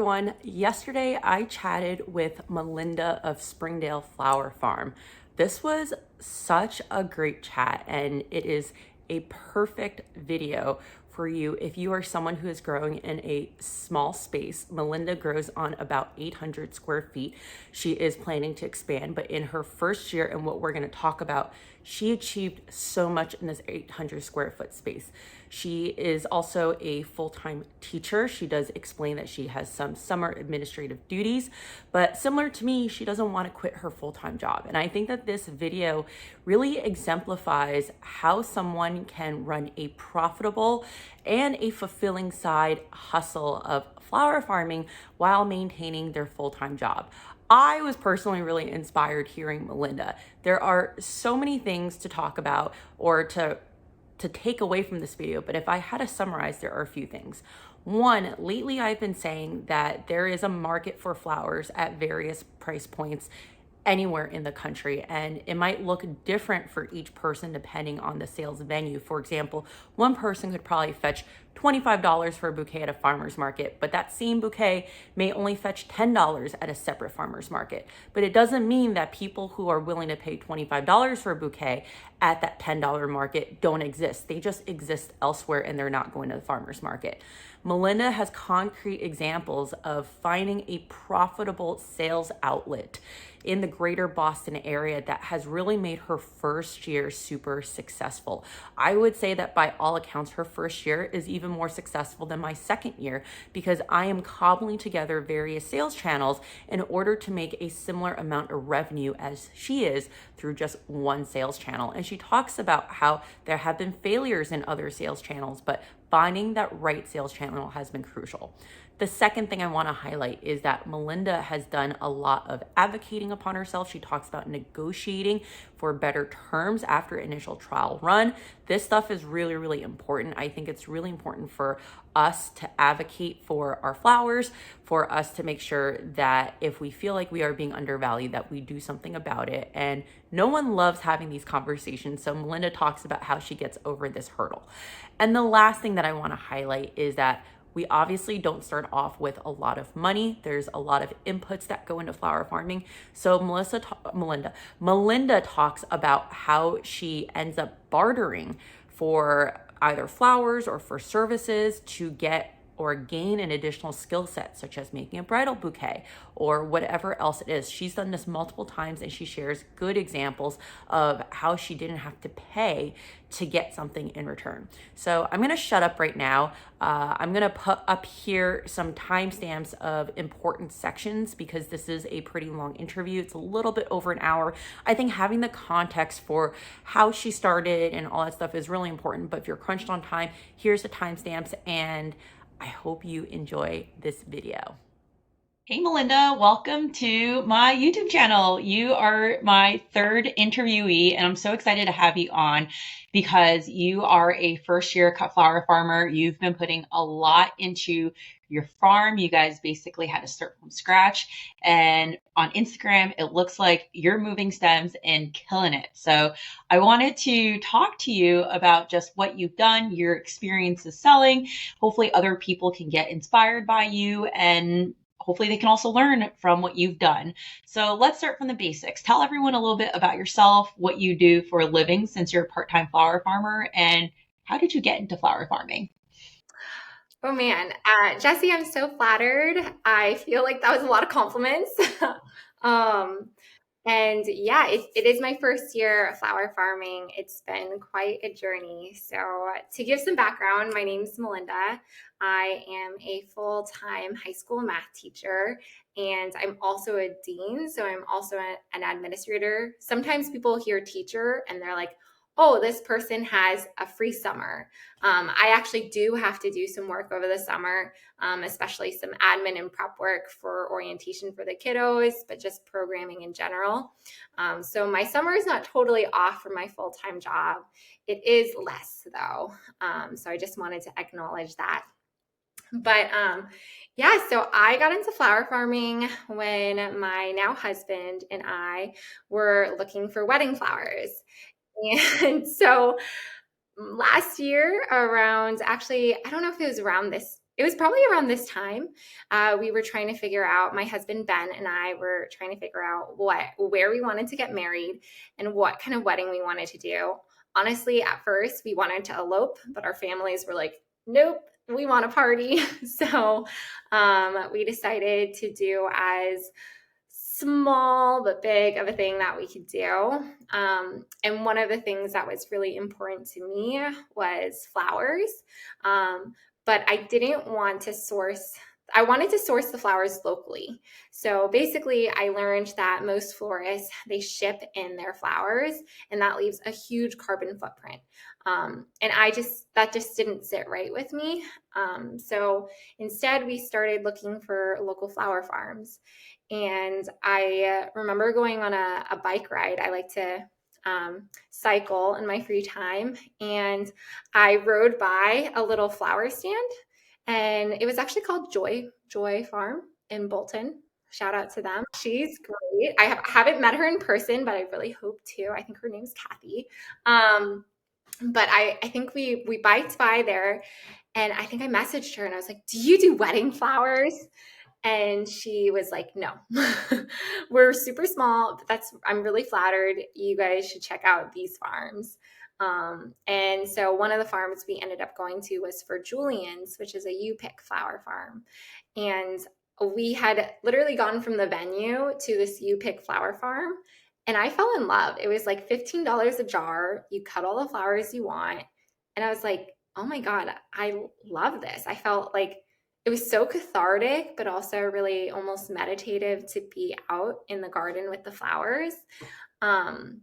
everyone. Yesterday I chatted with Melinda of Springdale Flower Farm. This was such a great chat, and it is a perfect video for you if you are someone who is growing in a small space. Melinda grows on about 800 square feet. She is planning to expand, but in her first year, and what we're going to talk about, she achieved so much in this 800 square foot space. She is also a full-time teacher. She does explain that she has some summer administrative duties, but similar to me, she doesn't want to quit her full-time job. And I think that this video really exemplifies how someone can run a profitable and a fulfilling side hustle of flower farming while maintaining their full-time job. I was personally really inspired hearing Melinda. There are so many things to talk about or to take away from this video, but if I had to summarize, there are a few things. One, lately I've been saying that there is a market for flowers at various price points anywhere in the country, and it might look different for each person depending on the sales venue. For example, one person could probably fetch $25 for a bouquet at a farmer's market, but that same bouquet may only fetch $10 at a separate farmer's market. But it doesn't mean that people who are willing to pay $25 for a bouquet at that $10 market don't exist. They just exist elsewhere and they're not going to the farmer's market. Melinda has concrete examples of finding a profitable sales outlet in the greater Boston area that has really made her first year super successful. I would say that by all accounts, her first year is even more successful than my second year because I am cobbling together various sales channels in order to make a similar amount of revenue as she is through just one sales channel. And she talks about how there have been failures in other sales channels, but finding that right sales channel has been crucial. The second thing I want to highlight is that Melinda has done a lot of advocating upon herself. She talks about negotiating for better terms after initial trial run. This stuff is really, really important. I think it's really important for us to advocate for our flowers, for us to make sure that if we feel like we are being undervalued, that we do something about it. And no one loves having these conversations. So Melinda talks about how she gets over this hurdle. And the last thing that I want to highlight is that we obviously don't start off with a lot of money. There's a lot of inputs that go into flower farming. So Melinda talks about how she ends up bartering for either flowers or for services to get or gain an additional skill set, such as making a bridal bouquet or whatever else it is. She's done this multiple times, and she shares good examples of how she didn't have to pay to get something in return. So I'm gonna shut up right now. I'm gonna put up here some timestamps of important sections because this is a pretty long interview. It's a little bit over an hour. I think having the context for how she started and all that stuff is really important, but if you're crunched on time, here's the timestamps, and I hope you enjoy this video. Hey, Melinda, welcome to my YouTube channel. You are my third interviewee, and I'm so excited to have you on because you are a first-year cut flower farmer. You've been putting a lot into your farm. You guys basically had to start from scratch. And on Instagram, it looks like you're moving stems and killing it. So I wanted to talk to you about just what you've done, your experiences selling. Hopefully other people can get inspired by you, and hopefully they can also learn from what you've done. So let's start from the basics. Tell everyone a little bit about yourself, what you do for a living since you're a part-time flower farmer, and how did you get into flower farming? Oh man, Jesse, I'm so flattered. I feel like that was a lot of compliments. um, and yeah, it is my first year of flower farming. It's been quite a journey. So to give some background, my name is Melinda. I am a full-time high school math teacher, and I'm also a dean. So I'm also an administrator. Sometimes people hear teacher and they're like, oh, this person has a free summer. I actually do have to do some work over the summer, especially some admin and prep work for orientation for the kiddos, but just programming in general. So my summer is not totally off from my full-time job. It is less though. So I just wanted to acknowledge that. But yeah, so I got into flower farming when my now husband and I were looking for wedding flowers. And so last year around, actually, I don't know if it was around this it was probably around this time. We were trying to figure out, my husband Ben and I were trying to figure out where we wanted to get married and what kind of wedding we wanted to do. Honestly, at first we wanted to elope, but our families were like, nope, we want a party. So we decided to do as small but big of a thing that we could do. And one of the things that was really important to me was flowers. But I didn't want to source, I wanted to source the flowers locally. So basically, I learned that most florists, they ship in their flowers, and that leaves a huge carbon footprint. And that just didn't sit right with me. So instead, we started looking for local flower farms. And I remember going on a bike ride. I like to cycle in my free time. And I rode by a little flower stand, and it was actually called Joy Farm in Bolton. Shout out to them. She's great. Haven't met her in person, but I really hope to. I think her name's Kathy. But I think we biked by there, and I think I messaged her and I was like, do you do wedding flowers? And she was like, no, we're super small, but I'm really flattered. You guys should check out these farms. And so one of the farms we ended up going to was for Julian's, which is a U-pick flower farm. And we had literally gone from the venue to this U-pick flower farm, and I fell in love. It was like $15 a jar. You cut all the flowers you want. And I was like, oh my God, I love this. I felt like it was so cathartic, but also really almost meditative to be out in the garden with the flowers. And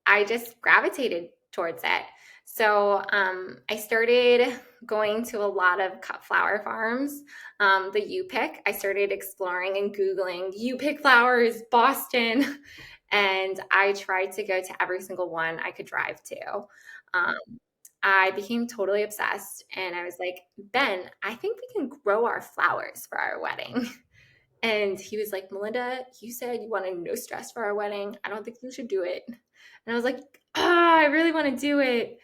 I just gravitated towards it. So I started going to a lot of cut flower farms. The U-pick, I started exploring and Googling U-pick flowers, Boston, and I tried to go to every single one I could drive to. I became totally obsessed, and I was like, Ben, I think we can grow our flowers for our wedding. And he was like, Melinda, you said you wanted no stress for our wedding. I don't think you should do it. And I was like, I really want to do it.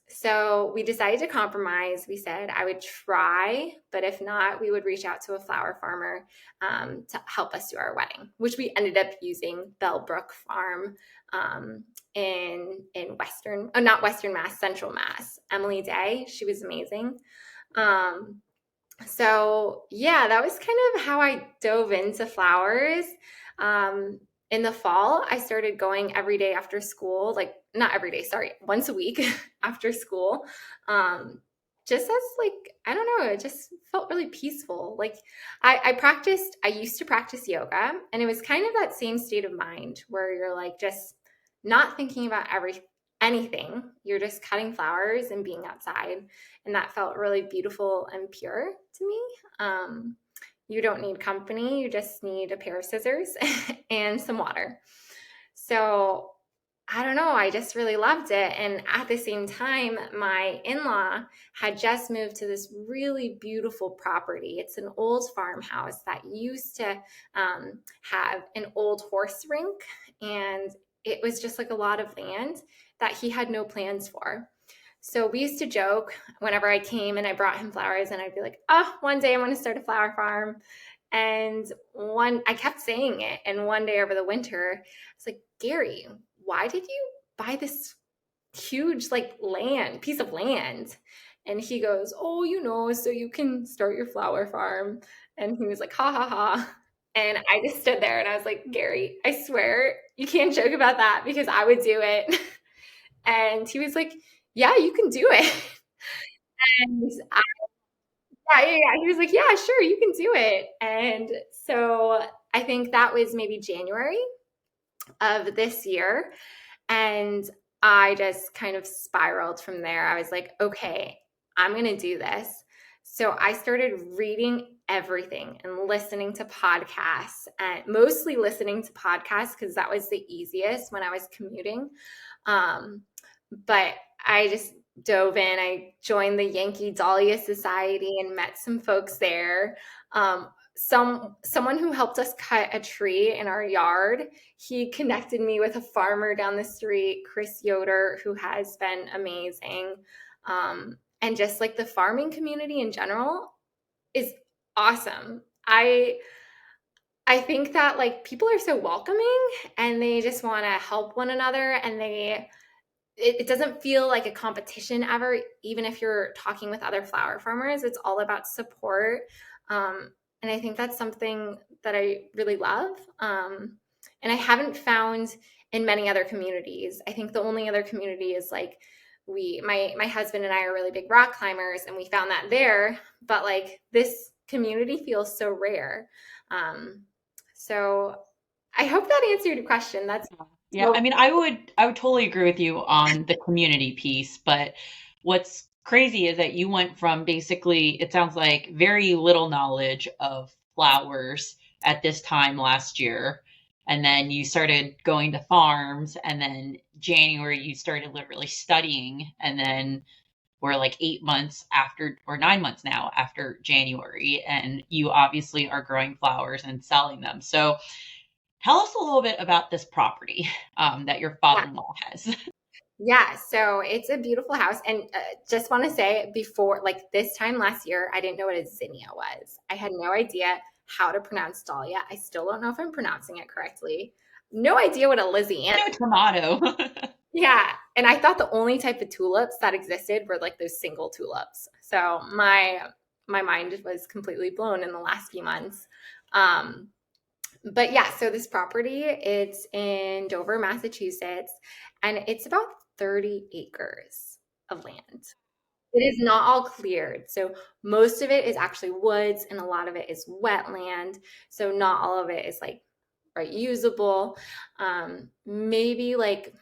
So we decided to compromise. We said I would try, but if not, we would reach out to a flower farmer to help us do our wedding, which we ended up using Bellbrook Farm in not Western Mass, Central Mass. Emily Day, she was amazing. So yeah, that was kind of how I dove into flowers. In the fall, I started going every day after school, like not every day, sorry, once a week after school. Just as like, I don't know, it just felt really peaceful. Like I used to practice yoga, and it was kind of that same state of mind where you're like just not thinking about anything. You're just cutting flowers and being outside. And that felt really beautiful and pure to me. You don't need company. You just need a pair of scissors and some water. So I don't know. I just really loved it. And at the same time, my in-law had just moved to this really beautiful property. It's an old farmhouse that used to have an old horse rink. And it was just like a lot of land that he had no plans for. So we used to joke whenever I came and I brought him flowers, and I'd be like, oh, one day I'm going to start a flower farm. And I kept saying it. And one day over the winter, I was like, Gary, why did you buy this huge piece of land? And he goes, oh, so you can start your flower farm. And he was like, ha ha ha. And I just stood there and I was like, Gary, I swear you can't joke about that, because I would do it. And he was like, yeah, you can do it. And yeah. He was like, yeah, sure, you can do it. And so I think that was maybe January of this year. And I just kind of spiraled from there. I was like, okay, I'm going to do this. So I started reading everything and listening to podcasts, and mostly listening to podcasts because that was the easiest when I was commuting. But I just dove in. I joined the Yankee Dahlia Society and met some folks there. Someone who helped us cut a tree in our yard, he connected me with a farmer down the street, Chris Yoder, who has been amazing. and just like the farming community in general is awesome. I think that like people are so welcoming and they just want to help one another, and it doesn't feel like a competition ever, even if you're talking with other flower farmers. It's all about support. Um, and I think that's something that I really love. And I haven't found in many other communities. I think the only other community is like my husband and I are really big rock climbers, and we found that there. But like this community feels so rare. Um, so I hope that answered your question. That's Yeah, I mean, I would totally agree with you on the community piece, but what's crazy is that you went from basically, it sounds like very little knowledge of flowers at this time last year, and then you started going to farms, and then January you started literally studying, and then we're like 8 months after, or 9 months now after January, and you obviously are growing flowers and selling them. So tell us a little bit about this property that your yeah. father-in-law has. Yeah, so it's a beautiful house. And just want to say before, like this time last year, I didn't know what a zinnia was. I had no idea how to pronounce dahlia. I still don't know if I'm pronouncing it correctly. No idea what a Lizzie Ann. No tomato. Yeah, and I thought the only type of tulips that existed were like those single tulips. So my mind was completely blown in the last few months. Um, but yeah, so this property, it's in Dover, Massachusetts, and it's about 30 acres of land. It is not all cleared. So most of it is actually woods and a lot of it is wetland. So not all of it is like right usable. Maybe like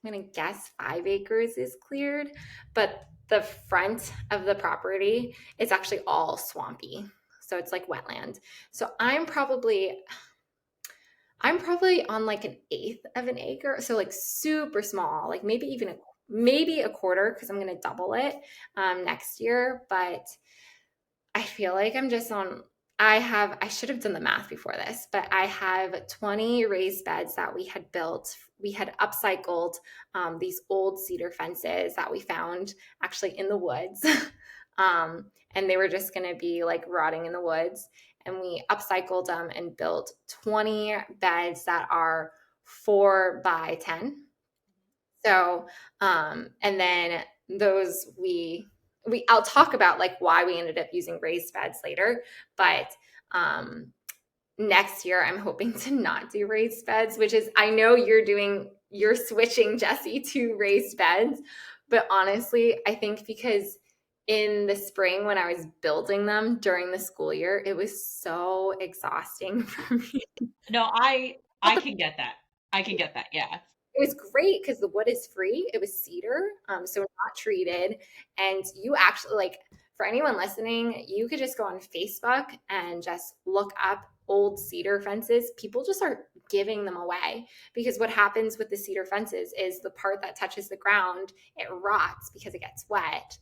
I'm gonna guess 5 acres is cleared, but the front of the property is actually all swampy. So it's like wetland. So I'm probably on like an eighth of an acre, so like super small, like maybe a quarter because I'm gonna double it next year. But I feel like I'm just on. I should have done the math before this, but I have 20 raised beds that we had built. We had upcycled these old cedar fences that we found actually in the woods. And they were just going to be like rotting in the woods. And we upcycled them and built 20 beds that are 4 by 10. So, and then those I'll talk about like why we ended up using raised beds later, but next year I'm hoping to not do raised beds, which is, I know you're switching, Jesse, to raised beds, but honestly, I think because in the spring when I was building them during the school year, it was so exhausting for me. No, I But can get that. I can get that. Yeah. it was great because the wood is free. It was cedar, so not treated. And you actually, like, for anyone listening, you could just go on Facebook and just look up old cedar fences. People just are giving them away because what happens with the cedar fences is the part that touches the ground, it rots because it gets wet.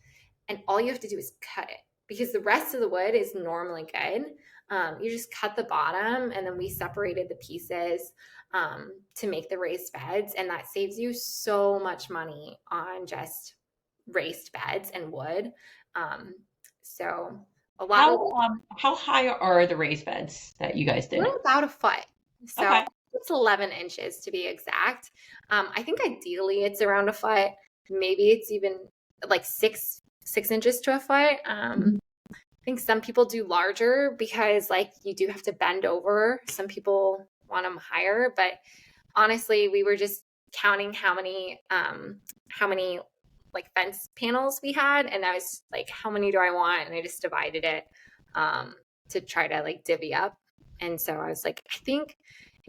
And all you have to do is cut it because the rest of the wood is normally good. You just cut the bottom, and then we separated the pieces to make the raised beds, and that saves you so much money on just raised beds and wood. Um, so a lot of How high are the raised beds that you guys did? we're about a foot, so Okay. it's 11 inches to be exact. I think ideally it's around a foot. Maybe it's even like six inches to a foot. I think some people do larger because like you do have to bend over. Some people want them higher, but honestly, we were just counting how many like fence panels we had, and I was like, how many do I want? And I just divided it to try to like divvy up. And so I was like, I think,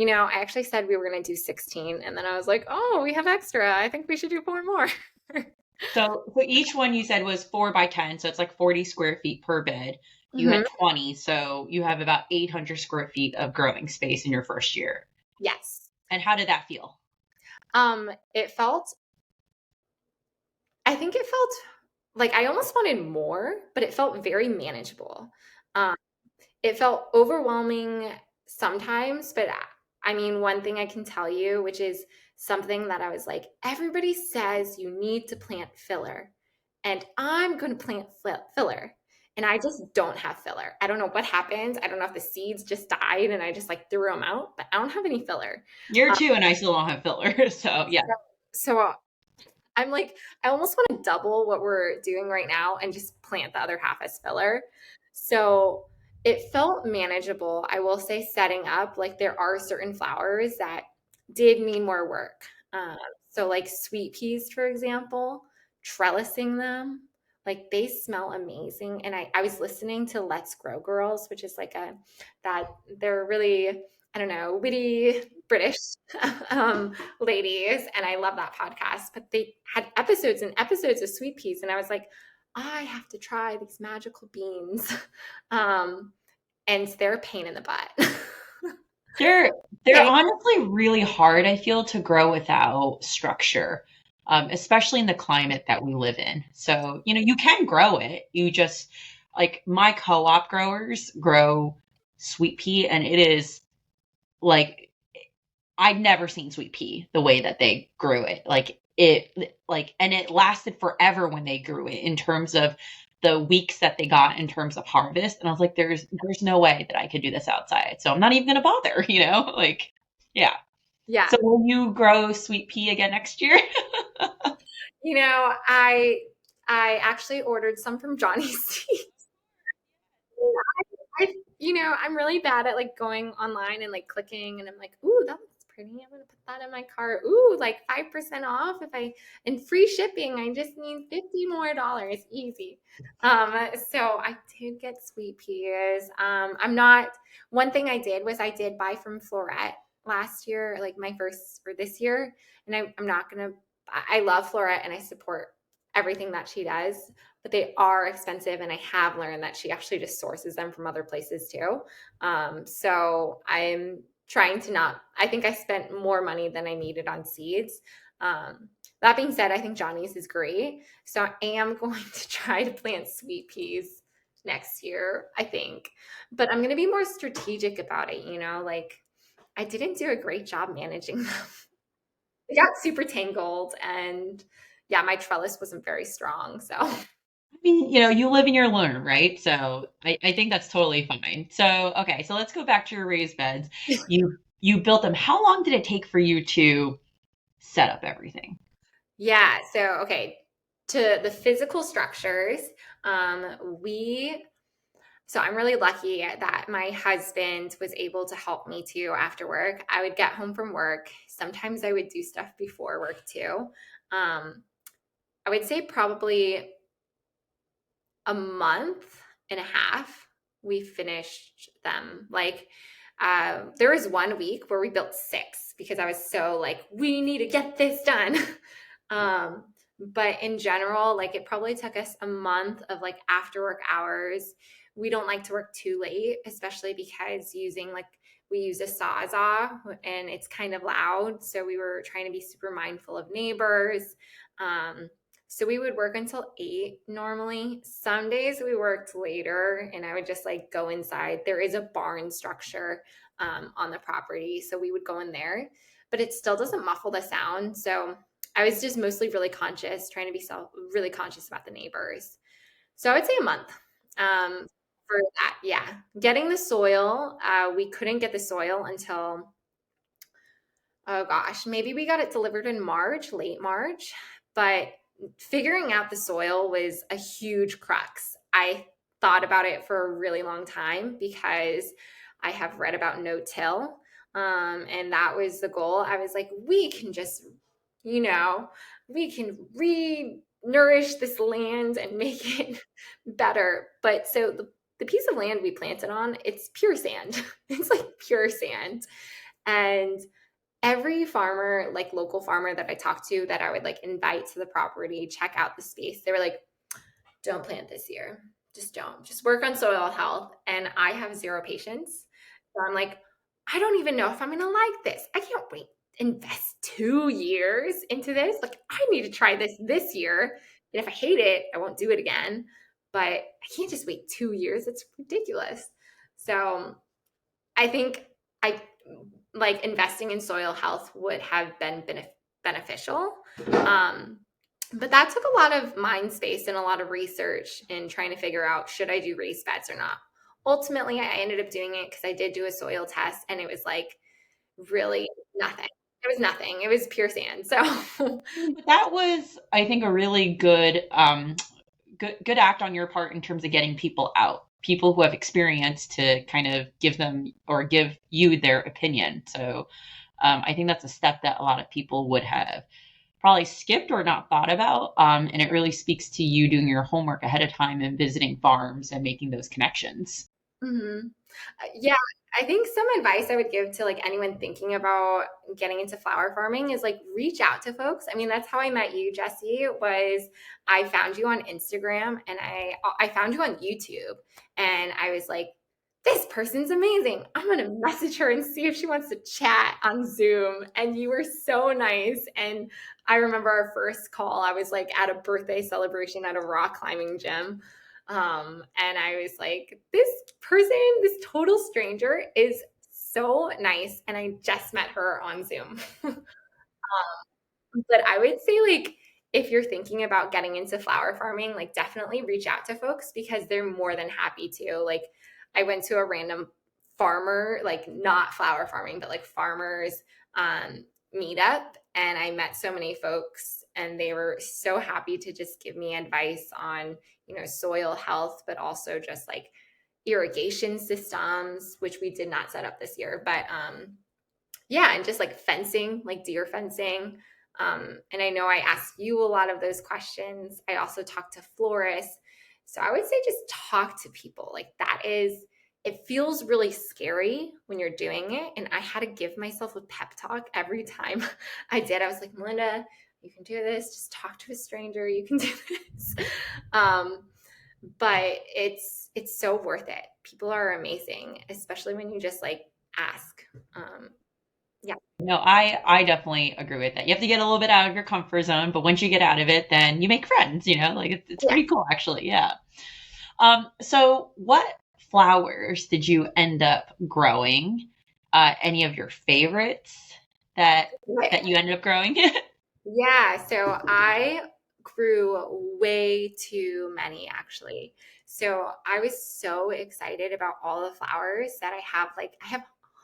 I actually said we were going to do 16, and then I was like, oh, we have extra. I think we should do 4 more. So each one you said was 4 by 10, so it's like 40 square feet per bed. You Mhm. had 20, so you have about 800 square feet of growing space in your first year. Yes. And how did that feel? It felt, I think it felt like I almost wanted more, but it felt very manageable. Um, it felt overwhelming sometimes, but I mean, one thing I can tell you, which is something that I was like, everybody says you need to plant filler. and I'm going to plant filler. And I just don't have filler. I don't know what happened. I don't know if the seeds just died and I just like threw them out, but I don't have any filler. Year two, and I still don't have filler. So yeah. So I'm like, I almost want to double what we're doing right now and just plant the other half as filler. So it felt manageable. I will say, setting up, like, there are certain flowers that did need more work. So, like sweet peas, for example, trellising them, like they smell amazing. And I was listening to Let's Grow Girls, which is like that they're really, I don't know, witty British ladies, and I love that podcast. But they had episodes and episodes of sweet peas, and I was like, I have to try these magical beans, and they're a pain in the butt. They're honestly really hard, I feel, to grow without structure, especially in the climate that we live in. So, you can grow it. You just, like, my co-op growers grow sweet pea, and it is like, I'd never seen sweet pea the way that they grew it. And it lasted forever when they grew it in terms of the weeks that they got in terms of harvest. And I was like, there's no way that I could do this outside. So I'm not even going to bother, like, yeah. Yeah. So will you grow sweet pea again next year? I actually ordered some from Johnny's Seeds. I'm really bad at like going online and like clicking, and I'm like, ooh, that looks pretty. I'm gonna put that in my cart. Ooh, like 5% off and free shipping. I just need $50 more. Easy. So I did get sweet peas. One thing I did was I did buy from Florette last year, like my first for this year. And I love Florette and I support everything that she does, but they are expensive. And I have learned that she actually just sources them from other places too. So I'm trying to I think I spent more money than I needed on seeds. That being said, I think Johnny's is great. So I am going to try to plant sweet peas next year, I think. But I'm going to be more strategic about it, like I didn't do a great job managing them. They got super tangled, and yeah, my trellis wasn't very strong. So I mean, you live and you learn, right? So I think that's totally fine. So, okay, so let's go back to your raised beds. You built them. How long did it take for you to set up everything? yeah, so okay, to the physical structures, so I'm really lucky that my husband was able to help me too after work. I would get home from work. Sometimes I would do stuff before work too. I would say probably a month and a half we finished them. Like, there was 1 week where we built 6 because I was so like, we need to get this done. But in general, like, it probably took us a month of like after work hours. We don't like to work too late, especially because we use a sawzall and it's kind of loud. So we were trying to be super mindful of neighbors. So we would work until 8 normally. Some days we worked later and I would just like go inside. There is a barn structure on the property. So we would go in there, but it still doesn't muffle the sound. So I was just mostly really conscious, trying to be really conscious about the neighbors. So I would say a month for that. Yeah. Getting the soil, we couldn't get the soil until, oh gosh, maybe we got it delivered in March, late March, but figuring out the soil was a huge crux. I thought about it for a really long time because I have read about no-till, and that was the goal. I was like, we can just, we can re-nourish this land and make it better. But so the piece of land we planted on, it's pure sand. It's like pure sand. And every farmer, like local farmer that I talked to that I would like invite to the property, check out the space, they were like, don't plant this year. Just don't. Just work on soil health. And I have zero patience. So I'm like, I don't even know if I'm going to like this. I can't wait. Invest 2 years into this. Like, I need to try this year. And if I hate it, I won't do it again. But I can't just wait 2 years. It's ridiculous. So I think I like investing in soil health would have been beneficial. But that took a lot of mind space and a lot of research in trying to figure out, should I do raised beds or not? Ultimately, I ended up doing it because I did do a soil test, and it was like really nothing. It was nothing. It was pure sand. So But that was, I think, a really good act on your part in terms of getting people out, people who have experience to kind of give them or give you their opinion. So I think that's a step that a lot of people would have probably skipped or not thought about. And it really speaks to you doing your homework ahead of time and visiting farms and making those connections. Mhm. Yeah, I think some advice I would give to like anyone thinking about getting into flower farming is like reach out to folks. I mean, that's how I met you, Jesse, was I found you on Instagram, and I found you on YouTube, and I was like, this person's amazing. I'm going to message her and see if she wants to chat on Zoom. And you were so nice. And I remember our first call, I was like at a birthday celebration at a rock climbing gym. And I was like, this person, this total stranger is so nice. And I just met her on Zoom. But I would say, like, if you're thinking about getting into flower farming, like, definitely reach out to folks because they're more than happy to. Like, I went to a random farmer, like, not flower farming, but like farmers meetup, and I met so many folks, and they were so happy to just give me advice on, soil health, but also just like irrigation systems, which we did not set up this year. But yeah, and just like fencing, like deer fencing. And I know I asked you a lot of those questions. I also talked to florists. So I would say just talk to people. Like it feels really scary when you're doing it. And I had to give myself a pep talk every time I did. I was like, Melinda, you can do this. Just talk to a stranger. You can do this. But it's so worth it. People are amazing, especially when you just like ask. Yeah. No, I definitely agree with that. You have to get a little bit out of your comfort zone, but once you get out of it, then you make friends, like it's Yeah. pretty cool actually. Yeah. So what flowers did you end up growing? Any of your favorites that Right. that you ended up growing? Yeah. So I grew way too many actually. So I was so excited about all the flowers that I have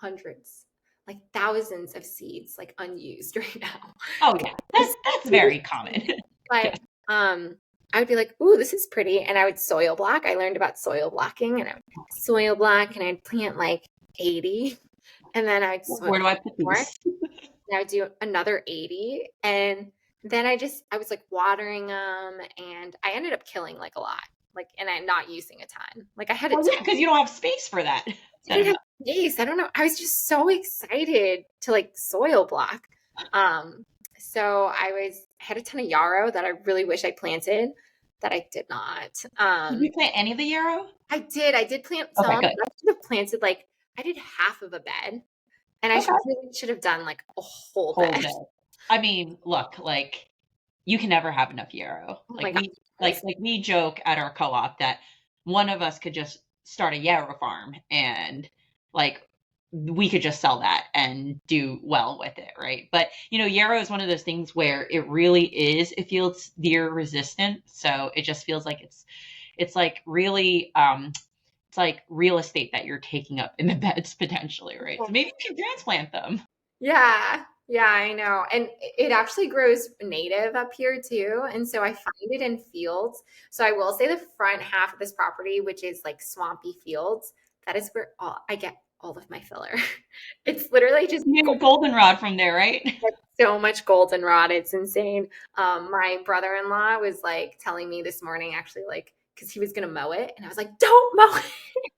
hundreds, like thousands of seeds, like unused right now. Oh yeah, that's very common. But Yeah. I would be like, ooh, this is pretty. And I would soil block. I learned about soil blocking, and I would soil block, and I'd plant like 80. And then I would soil Where do I put more. these? And I would do another 80. And then I was like watering them, and I ended up killing like a lot. Like, and I'm not using a ton. Like I had a Well, ton. yeah, because you don't have space for that. I didn't have space. I don't know. I was just so excited to like soil block. Um, so I had a ton of yarrow that I really wish I planted that I did not. Did you plant any of the yarrow? I did plant Okay, some, good. but I should have planted like I did half of a bed, and Okay. really should have done like a whole Whole bed. bed. I mean, look, like you can never have enough yarrow. Oh my Like God. we joke at our co-op that one of us could just start a yarrow farm and like we could just sell that and do well with it, right? But yarrow is one of those things where it feels deer resistant, so it just feels like it's like really it's like real estate that you're taking up in the beds potentially, right? So maybe you should transplant them. Yeah. Yeah, I know. And it actually grows native up here too. And so I find it in fields. So I will say the front half of this property, which is like swampy fields, that is where I get all of my filler. It's literally just You get goldenrod from there, right? so much goldenrod. It's insane. My brother-in-law was like telling me this morning, actually, like, because he was gonna mow it, and I was like, "Don't mow it."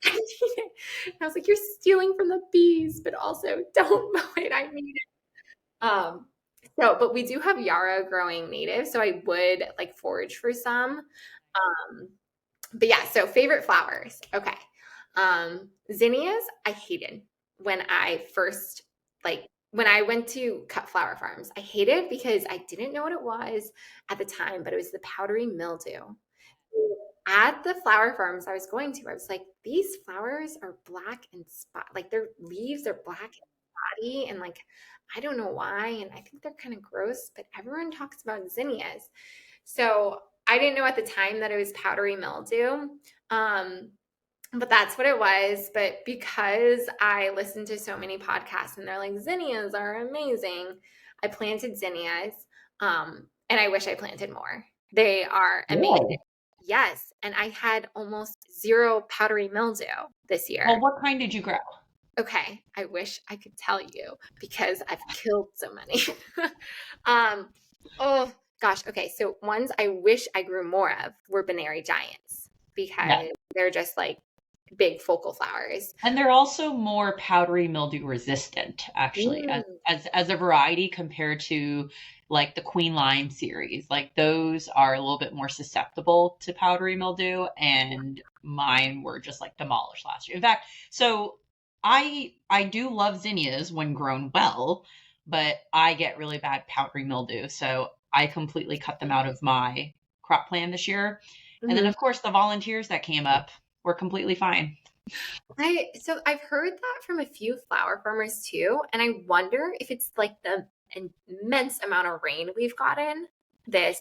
I need it. And I was like, "You're stealing from the bees, but also don't mow it. I need it." But we do have yarrow growing native, so I would like forage for some. Um, but yeah, so favorite flowers. Okay. Zinnias, I hated when I first when I went to cut flower farms. I hated because I didn't know what it was at the time, but it was the powdery mildew. At the flower farms I was going to, I was like, these flowers are black and spot, like their leaves are black. body, and like I don't know why, and I think they're kind of gross, but everyone talks about zinnias. So I didn't know at the time that it was powdery mildew. Um, but that's what it was. But because I listened to so many podcasts and they're like, zinnias are amazing, I planted zinnias. And I wish I planted more. They are amazing. Really? Yes. And I had almost zero powdery mildew this year. Well, what kind did you grow? Okay. I wish I could tell you because I've killed so many. um, oh gosh. Okay. So ones I wish I grew more of were b.a.r.e giants Yeah. because they're just like big focal flowers. And they're also more powdery mildew resistant, actually, Mm. as a variety compared to like the Queen Lime series. Like those are a little bit more susceptible to powdery mildew, and mine were just like demolished last year. In fact, so I do love zinnias when grown well, but I get really bad powdery mildew, so I completely cut them out of my crop plan this year. And then Mhm. of course the volunteers that came up were completely fine. So I've heard that from a few flower farmers too, and I wonder if it's like the immense amount of rain we've gotten this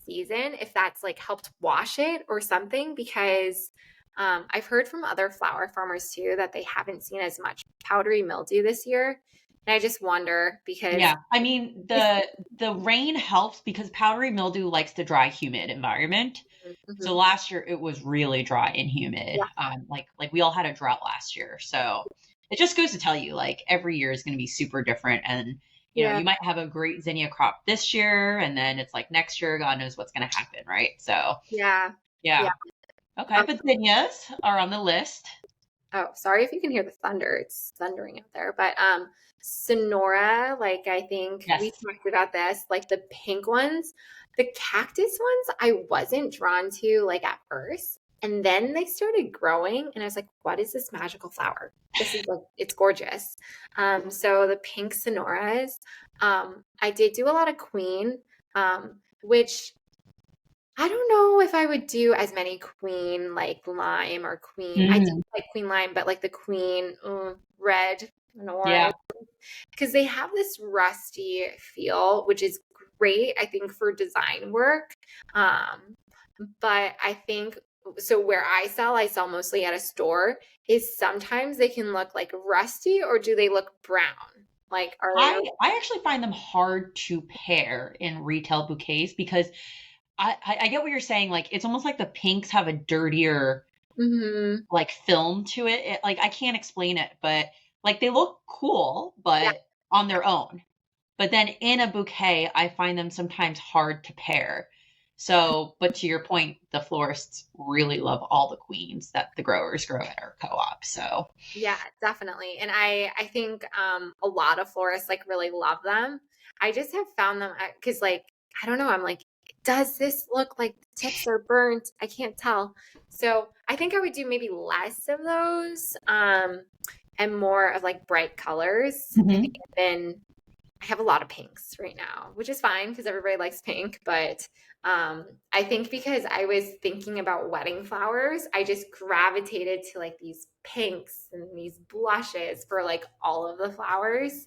season, if that's like helped wash it or something, because I've heard from other flower farmers too that they haven't seen as much powdery mildew this year. And I just wonder because Yeah, I mean the rain helps because powdery mildew likes the dry, humid environment. So Mhm. last year it was really dry and humid. Yeah, Like we all had a drought last year. So it just goes to tell you, like every year is going to be super different, and yeah, you might have a great zinnia crop this year, and then it's like next year, God knows what's going to happen, right? So yeah, yeah. yeah, okay, but zinnias are on the list. Oh, sorry if you can hear the thunder. It's thundering out there. But Sonora, like I think we Yes, talked about this, like the pink ones, the cactus ones, I wasn't drawn to like at first. And then they started growing, and I was like, what is this magical flower? This is like, it's gorgeous. So the pink Sonoras, I did do a lot of queen, which I don't know if I would do as many queen like lime or queen. I do mm, like queen lime, but like the queen red and yeah. orange because they have this rusty feel, which is great, I think, for design work. Um, but I think so where I sell mostly at a store, is sometimes they can look like rusty or do they look brown? Like are they I actually find them hard to pair in retail bouquets because I get what you're saying. Like it's almost like the pinks have a dirtier Mhm. like film to it. Like I can't explain it, but like they look cool, Yeah, but on their own. But then in a bouquet, I find them sometimes hard to pair. So, but to your point, the florists really love all the queens that the growers grow at our co-op. So, yeah, definitely. And I think a lot of florists like really love them. I just have found them because like I don't know, I'm like, does this look like the tips are burnt? I can't tell. So I think I would do maybe less of those and more of like bright colors. I think mhm. then I have a lot of pinks right now, which is fine because everybody likes pink. But I think because I was thinking about wedding flowers, I just gravitated to like these pinks and these blushes for like all of the flowers.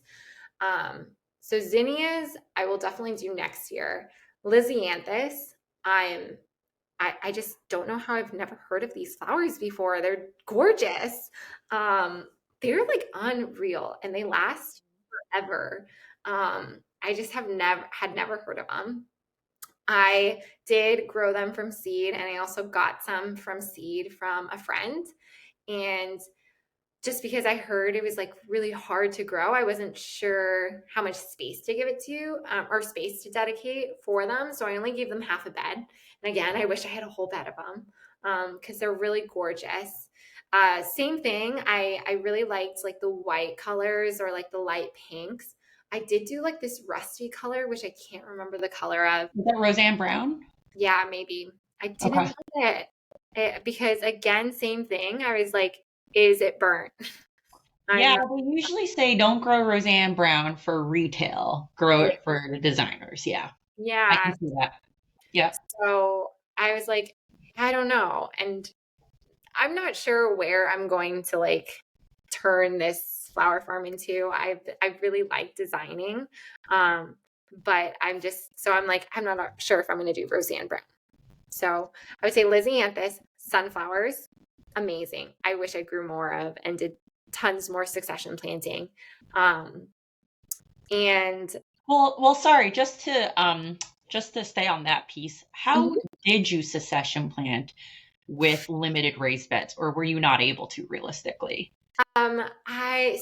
So zinnias, I will definitely do next year. Lysianthus, I'm I just don't know how I've never heard of these flowers before. They're gorgeous. Um, they're like unreal and they last forever. I just have never heard of them. I did grow them from seed and I also got some from seed from a friend. And just because I heard it was like really hard to grow, I wasn't sure how much space to give it to or space to dedicate for them. So I only gave them half a bed. And again, I wish I had a whole bed of them because they're really gorgeous. Same thing. I really liked like the white colors or like the light pinks. I did do like this rusty color, which I can't remember the color of. Is that Roseanne Brown? Yeah, maybe. I didn't Okay. love it because again, same thing. I was like, is it burnt? Yeah, I'm they usually say don't grow Roseanne Brown for retail, grow yeah, it for designers. Yeah, I yeah. can see that. Yeah. So I was like, I don't know. And I'm not sure where I'm going to like turn this flower farm into. I really like designing. But I'm like, I'm not sure if I'm going to do Roseanne Brown. So I would say Lysianthus, sunflowers, amazing. I wish I grew more of and did tons more succession planting. And Well, sorry, just to stay on that piece, how did you succession plant with limited raised beds, or were you not able to realistically? I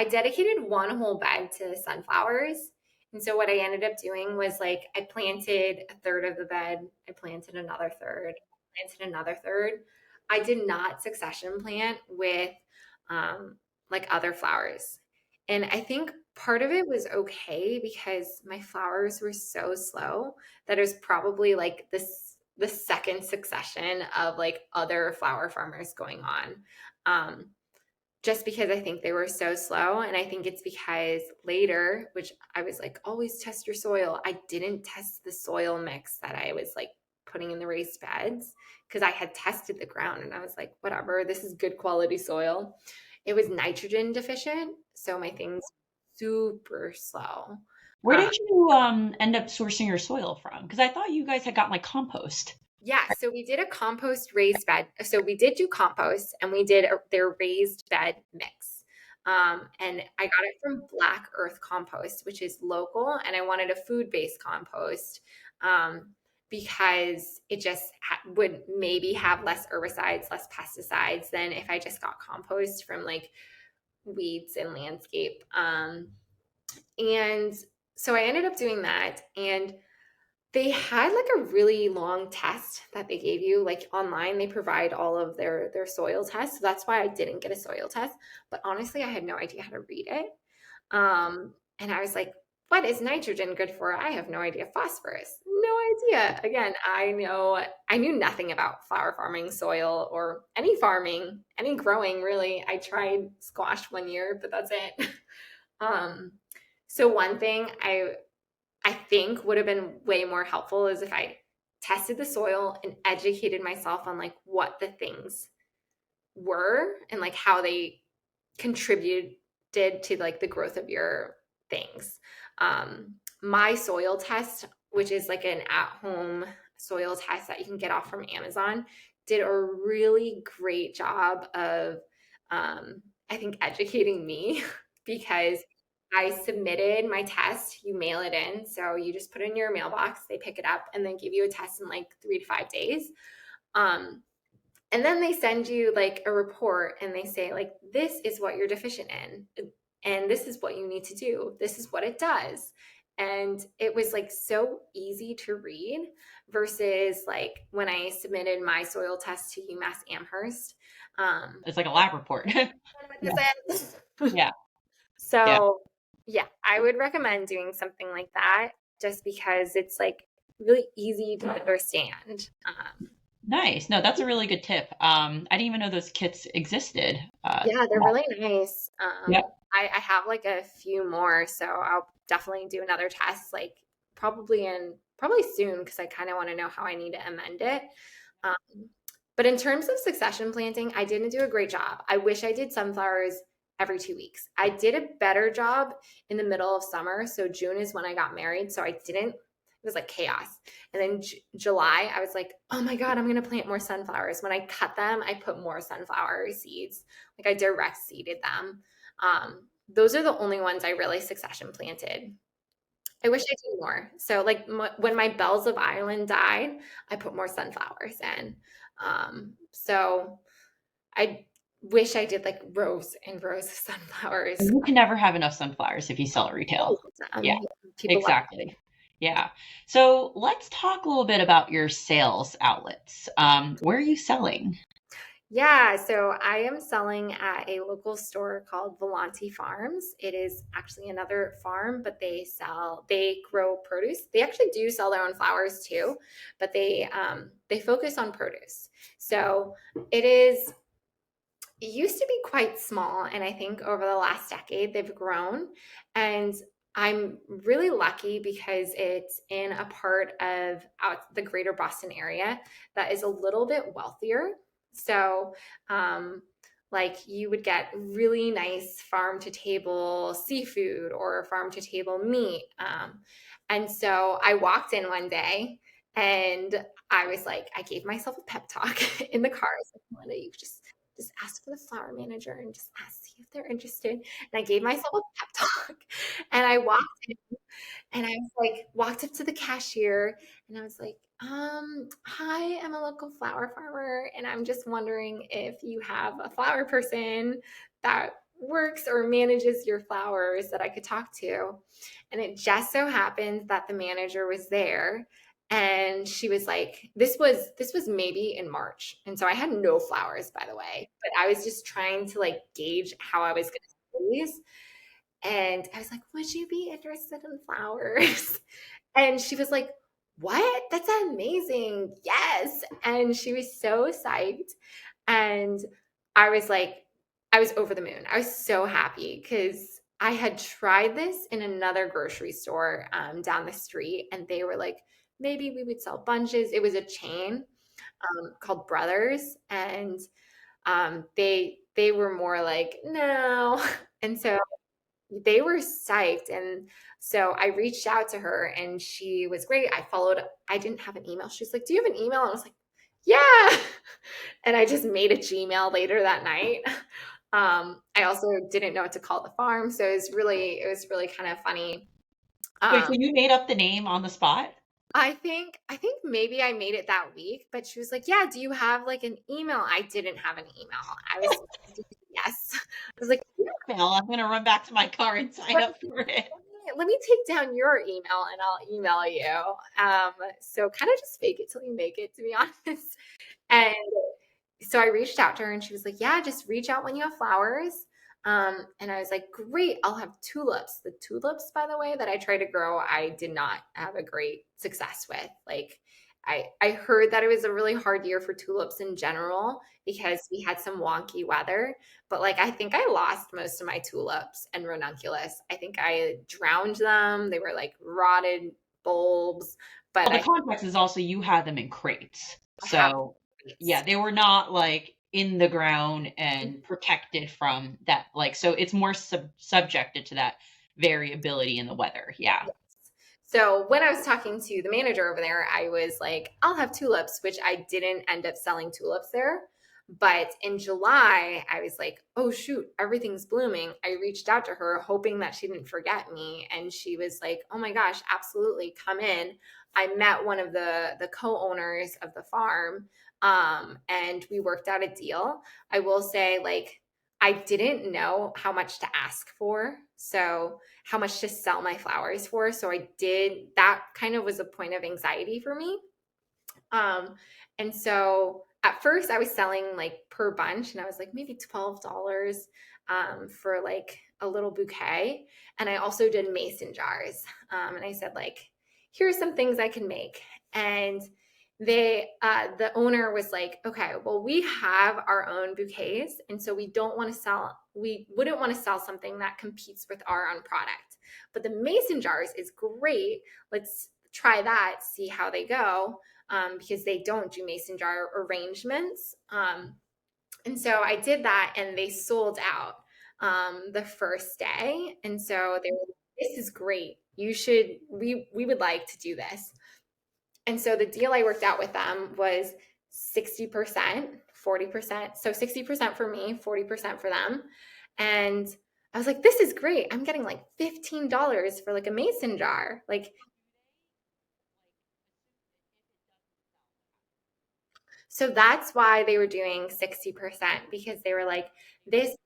dedicated one whole bed to sunflowers. And so what I ended up doing was like I planted a third of the bed, I planted another third, planted another third. I did not succession plant with like other flowers. And I think part of it was okay because my flowers were so slow that it was probably like the second succession of like other flower farmers going on. Um, just because I think they were so slow. And I think it's because later, which I was like, always test your soil. I didn't test the soil mix that I was like putting in the raised beds because I had tested the ground and I was like, whatever, this is good quality soil. It was nitrogen deficient. So my things super slow. Where did you end up sourcing your soil from? Because I thought you guys had gotten like compost. Yeah, so we did a compost raised bed. So we did do compost and we did their raised bed mix. And I got it from Black Earth Compost, which is local, and I wanted a food-based compost because it just would maybe have less herbicides, less pesticides than if I just got compost from like weeds and landscape. And so I ended up doing that, and they had like a really long test that they gave you like online. They provide all of their soil tests. So that's why I didn't get a soil test. But honestly, I had no idea how to read it. And I was like, what is nitrogen good for? I have no idea. Phosphorus, no idea. Again, I knew nothing about flower farming, soil, or any farming, any growing really. I tried squash one year, but that's it. So one thing I think would have been way more helpful is if I tested the soil and educated myself on like what the things were and like how they contributed to like the growth of your things. My soil test, which is like an at-home soil test that you can get off from Amazon, did a really great job of, I think, educating me because I submitted my test. You mail it in. So you just put it in your mailbox, they pick it up, and then give you a test in like 3 to 5 days. And then they send you like a report and they say, like, this is what you're deficient in, and this is what you need to do. This is what it does. And it was like so easy to read versus like when I submitted my soil test to UMass Amherst. It's like a lab report. Yeah. Yeah. So, yeah, I would recommend doing something like that just because it's like really easy to understand. Nice. No, that's a really good tip. I didn't even know those kits existed. Yeah, they're really nice. Yeah. I have like a few more, so I'll definitely do another test, like probably soon because I kind of want to know how I need to amend it. But in terms of succession planting, I didn't do a great job. I wish I did sunflowers every 2 weeks. I did a better job in the middle of summer. So June is when I got married. So I didn't, it was like chaos. And then July, I was like, oh my God, I'm going to plant more sunflowers. When I cut them, I put more sunflower seeds. Like I direct seeded them. Those are the only ones I really succession planted. I wish I did more. So like when my bells of Ireland died, I put more sunflowers in. So I wish I did like rows and rows of sunflowers. You can never have enough sunflowers if you sell at retail. Yeah, People exactly. Yeah. So let's talk a little bit about your sales outlets. Where are you selling? Yeah, so I am selling at a local store called Volante Farms. It is actually another farm, but they grow produce. They actually do sell their own flowers too, but they focus on produce. So it used to be quite small, and I think over the last decade they've grown. And I'm really lucky because it's in a part of the greater Boston area that is a little bit wealthier. So like you would get really nice farm to table seafood or farm to table meat. And so I walked in one day and I was like, I gave myself a pep talk in the car. I was like, Melinda, you just ask for the flower manager and just ask, see if they're interested. And I gave myself a pep talk and I walked in and I was like, walked up to the cashier and I was like, hi, I'm a local flower farmer and I'm just wondering if you have a flower person that works or manages your flowers that I could talk to. And it just so happened that the manager was there and she was like, this was maybe in March. And so I had no flowers, by the way, but I was just trying to like gauge how I was going to do these. And I was like, would you be interested in flowers? And she was like, what? That's amazing. Yes. And she was so psyched. And I was like, I was over the moon. I was so happy because I had tried this in another grocery store down the street, and they were like, maybe we would sell bunches. It was a chain called Brothers, and they were more like, no. And so they were psyched. And so I reached out to her and she was great. I followed, I didn't have an email. She's like, do you have an email? And I was like, yeah. And I just made a Gmail later that night. I also didn't know what to call the farm. So it was really kind of funny. Wait, so Um, you made up the name on the spot? I think maybe I made it that week, but she was like, yeah, do you have like an email? I didn't have an email. I was yes. I was like, Well, I'm gonna run back to my car and sign let up for it. let me take down your email and I'll email you. So kind of just fake it till you make it, to be honest. And so I reached out to her and she was like, yeah, just reach out when you have flowers. And I was like, great, I'll have tulips. The tulips, by the way, that I tried to grow, I did not have a great success with. Like, I heard that it was a really hard year for tulips in general because we had some wonky weather. But like, I think I lost most of my tulips and ranunculus. I think I drowned them. They were like rotted bulbs. But Well, the context is also you had them in crates. I have So, rates. yeah, they were not like in the ground and protected from that. Like, so it's more subjected to that variability in the weather. Yeah. Yes. So when I was talking to the manager over there, I was like, I'll have tulips, which I didn't end up selling tulips there. But in July, I was like, oh, shoot, everything's blooming. I reached out to her hoping that she didn't forget me. And she was like, oh my gosh, absolutely, come in. I met one of the co-owners of the farm and we worked out a deal. I will say, like, I didn't know how much to ask for. So how much to sell my flowers for. So I did that kind of was a point of anxiety for me. Um, and so at first I was selling like per bunch and I was like maybe $12 for like a little bouquet. And I also did mason jars. And I said like, here's some things I can make. And the owner was like, okay, well, we have our own bouquets. And so we wouldn't want to sell something that competes with our own product. But the mason jars is great. Let's try that, see how they go. Because they don't do mason jar arrangements. And so I did that and they sold out the first day. And so they were like, this is great. We would like to do this. And so the deal I worked out with them was 60%, 40%. So 60% for me, 40% for them. And I was like, this is great. I'm getting like $15 for like a mason jar. Like, so that's why they were doing 60% because they were like, this is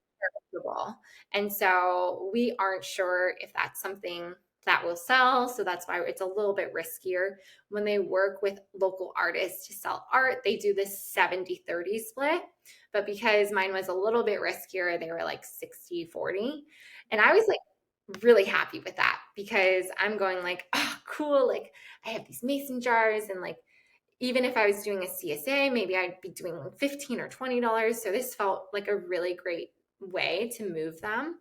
permissible. And so we aren't sure if that's something that will sell. So that's why it's a little bit riskier. When they work with local artists to sell art, they do this 70-30 split. But because mine was a little bit riskier, they were like 60-40. And I was like really happy with that because I'm going like, oh, cool. Like I have these mason jars and like even if I was doing a CSA, maybe I'd be doing like $15 or $20. So this felt like a really great way to move them.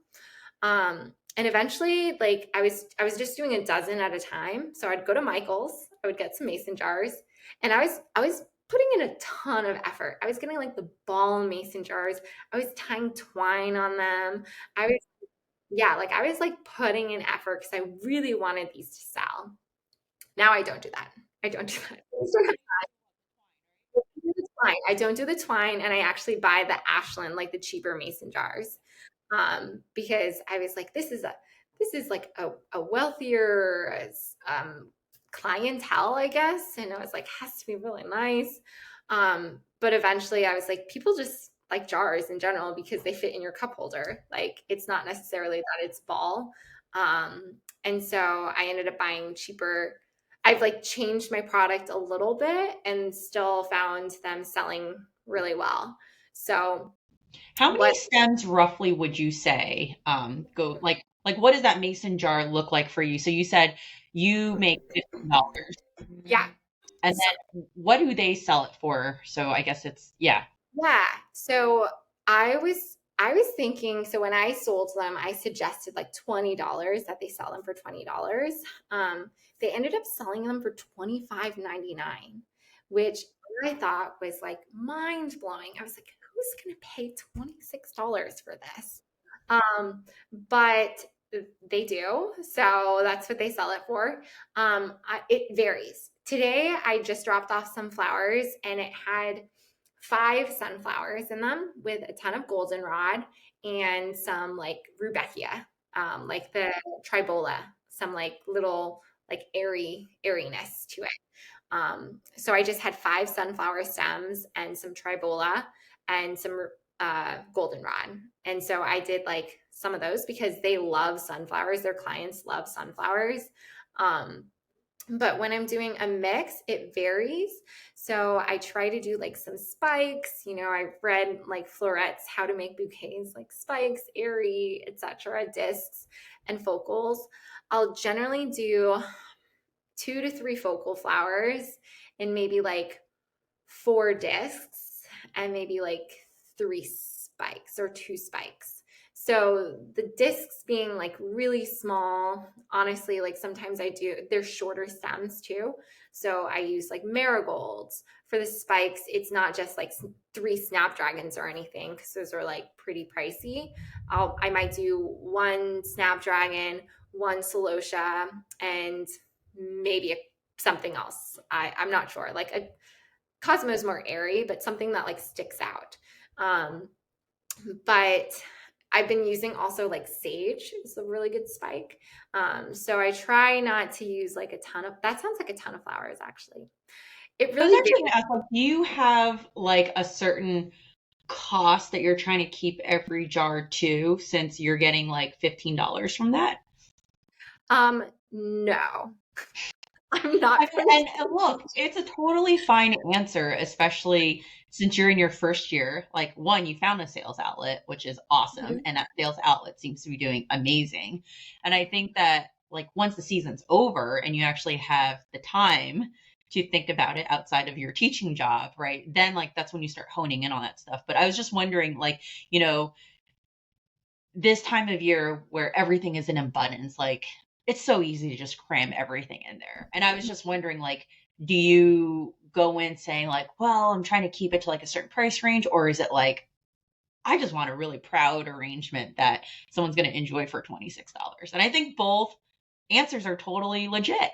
And eventually, like I was just doing a dozen at a time. So I'd go to Michael's, I would get some mason jars, and I was putting in a ton of effort. I was getting like the ball mason jars. I was tying twine on them. I was, yeah, like I was like putting in effort because I really wanted these to sell. Now I don't do that. I don't do that. Do the twine. I don't do the twine, and I actually buy the Ashland, like the cheaper mason jars, because I was like, this is like a wealthier clientele, I guess, and I was like, has to be really nice. But eventually, I was like, people just like jars in general because they fit in your cup holder. Like, it's not necessarily that it's ball. And so I ended up buying cheaper. I've like changed my product a little bit and still found them selling really well. So How many what, stems roughly would you say go like what does that mason jar look like for you? So you said you make $15. yeah. And So then what do they sell it for? So I guess it's yeah. yeah. So I was thinking, so when I sold them, I suggested like $20 that they sell them for $20. They ended up selling them for $25.99, which I thought was like mind blowing. I was like, who's gonna pay $26 for this? But they do. So that's what they sell it for. It varies. Today I just dropped off some flowers and it had 5 sunflowers in them with a ton of goldenrod and some like rudbeckia, like the tribola, some like little like airiness to it. So I just had 5 sunflower stems and some tribola and some goldenrod. And so I did like some of those because they love sunflowers. Their clients love sunflowers. Um, but when I'm doing a mix, it varies. So I try to do like some spikes. You know, I've read like florets, how to make bouquets, like spikes, airy, etc., discs, and focals. I'll generally do 2 to 3 focal flowers and maybe like 4 discs and maybe like 3 spikes or 2 spikes. So the discs being like really small, honestly, like sometimes I do, they're shorter stems too. So I use like marigolds. For the spikes, it's not just like 3 snapdragons or anything because those are like pretty pricey. I might do 1 snapdragon, 1 celosia, and maybe something else. I'm not sure. Like a Cosmo is more airy, but something that like sticks out. Um, but I've been using also like sage is a really good spike. So I try not to use like a ton of, that sounds like a ton of flowers actually. It I was really actually varies. gonna ask, like, do you have like a certain cost that you're trying to keep every jar to since you're getting like $15 from that? No, I'm I not mean, going and look, it's a totally fine answer, especially since you're in your first year. Like, one, you found a sales outlet, which is awesome, to. and that sales outlet seems to be doing amazing. And I think that, like, once the season's over and you actually have the time to think about it outside of your teaching job, right? Then, like, that's when you start honing in on that stuff. But I was just wondering, like, you know, this time of year where everything is in abundance, like it's so easy to just cram everything in there. And I was just wondering, like, do you go in saying like, well, I'm trying to keep it to like a certain price range, or is it like, I just want a really proud arrangement that someone's going to enjoy for $26? And I think both answers are totally legit.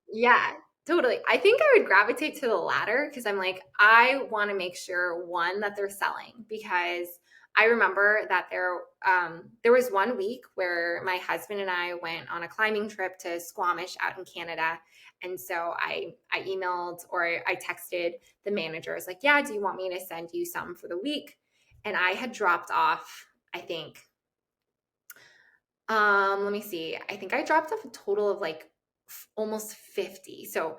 Yeah, totally. I think I would gravitate to the latter because I'm like, I want to make sure one that they're selling because I remember that there was one week where my husband and I went on a climbing trip to Squamish out in Canada. And so I emailed or I texted the manager. I was like, yeah, do you want me to send you some for the week? And I had dropped off, I think, let me see. I think I dropped off a total of like almost 50. So,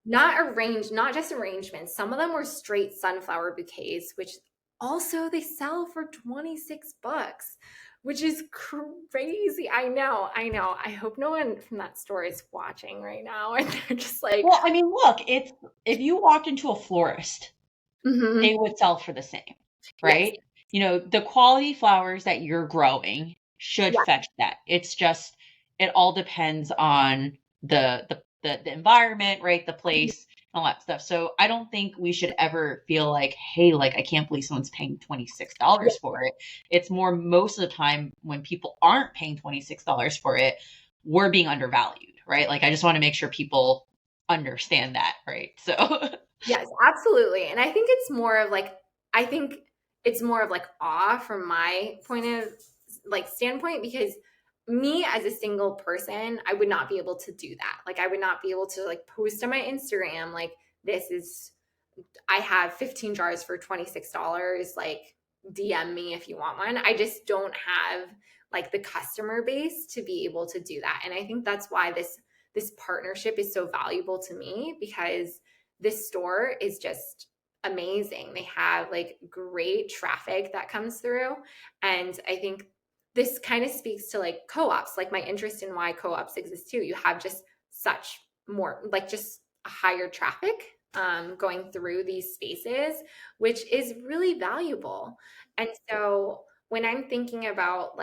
not arranged, not just arrangements. Some of them were straight sunflower bouquets, which also they sell for 26 bucks, which is crazy. I know, I know. I hope no one from that store is watching right now and they're just like, Well, I mean, look, it's if you walked into a florist, mm-hmm. they would sell for the same, Yes, right? You know, the quality flowers that you're growing should yeah, fetch that. It's just it all depends on the environment, right? The place. all that stuff. So I don't think we should ever feel like, hey, like I can't believe someone's paying $26 for it. It's more most of the time when people aren't paying $26 for it, we're being undervalued, right? Like I just want to make sure people understand that, right? So Yes, absolutely. And I think it's more of like, I think it's more of like awe from my point of like standpoint, because me as a single person, I would not be able to do that. Like I would not be able to like post on my Instagram, like this is, I have 15 jars for $26. Like DM me if you want one. I just don't have like the customer base to be able to do that. And I think that's why this partnership is so valuable to me, because this store is just amazing. They have like great traffic that comes through. And I think this kind of speaks to like co-ops, like my interest in why co-ops exist too. You have just such more like just a higher traffic going through these spaces, which is really valuable. And so when I'm thinking about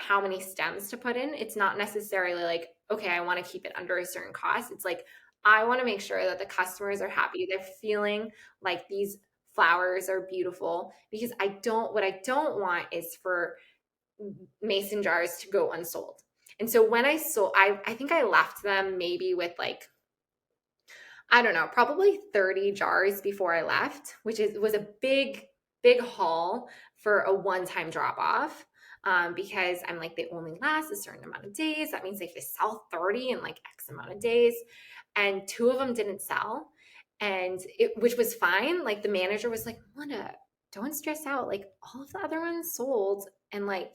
how many stems to put in, it's not necessarily like, okay, I want to keep it under a certain cost. It's like, I want to make sure that the customers are happy. They're feeling like these flowers are beautiful, because what I don't want is for mason jars to go unsold. And so when I sold, I think I left them maybe with like, I don't know, probably 30 jars before I left, which was a big haul for a one-time drop off. Because I'm like, they only last a certain amount of days. That means they have to sell 30 in like X amount of days. And two of them didn't sell. Which was fine. Like the manager was like, Melinda, don't stress out. Like all of the other ones sold, and like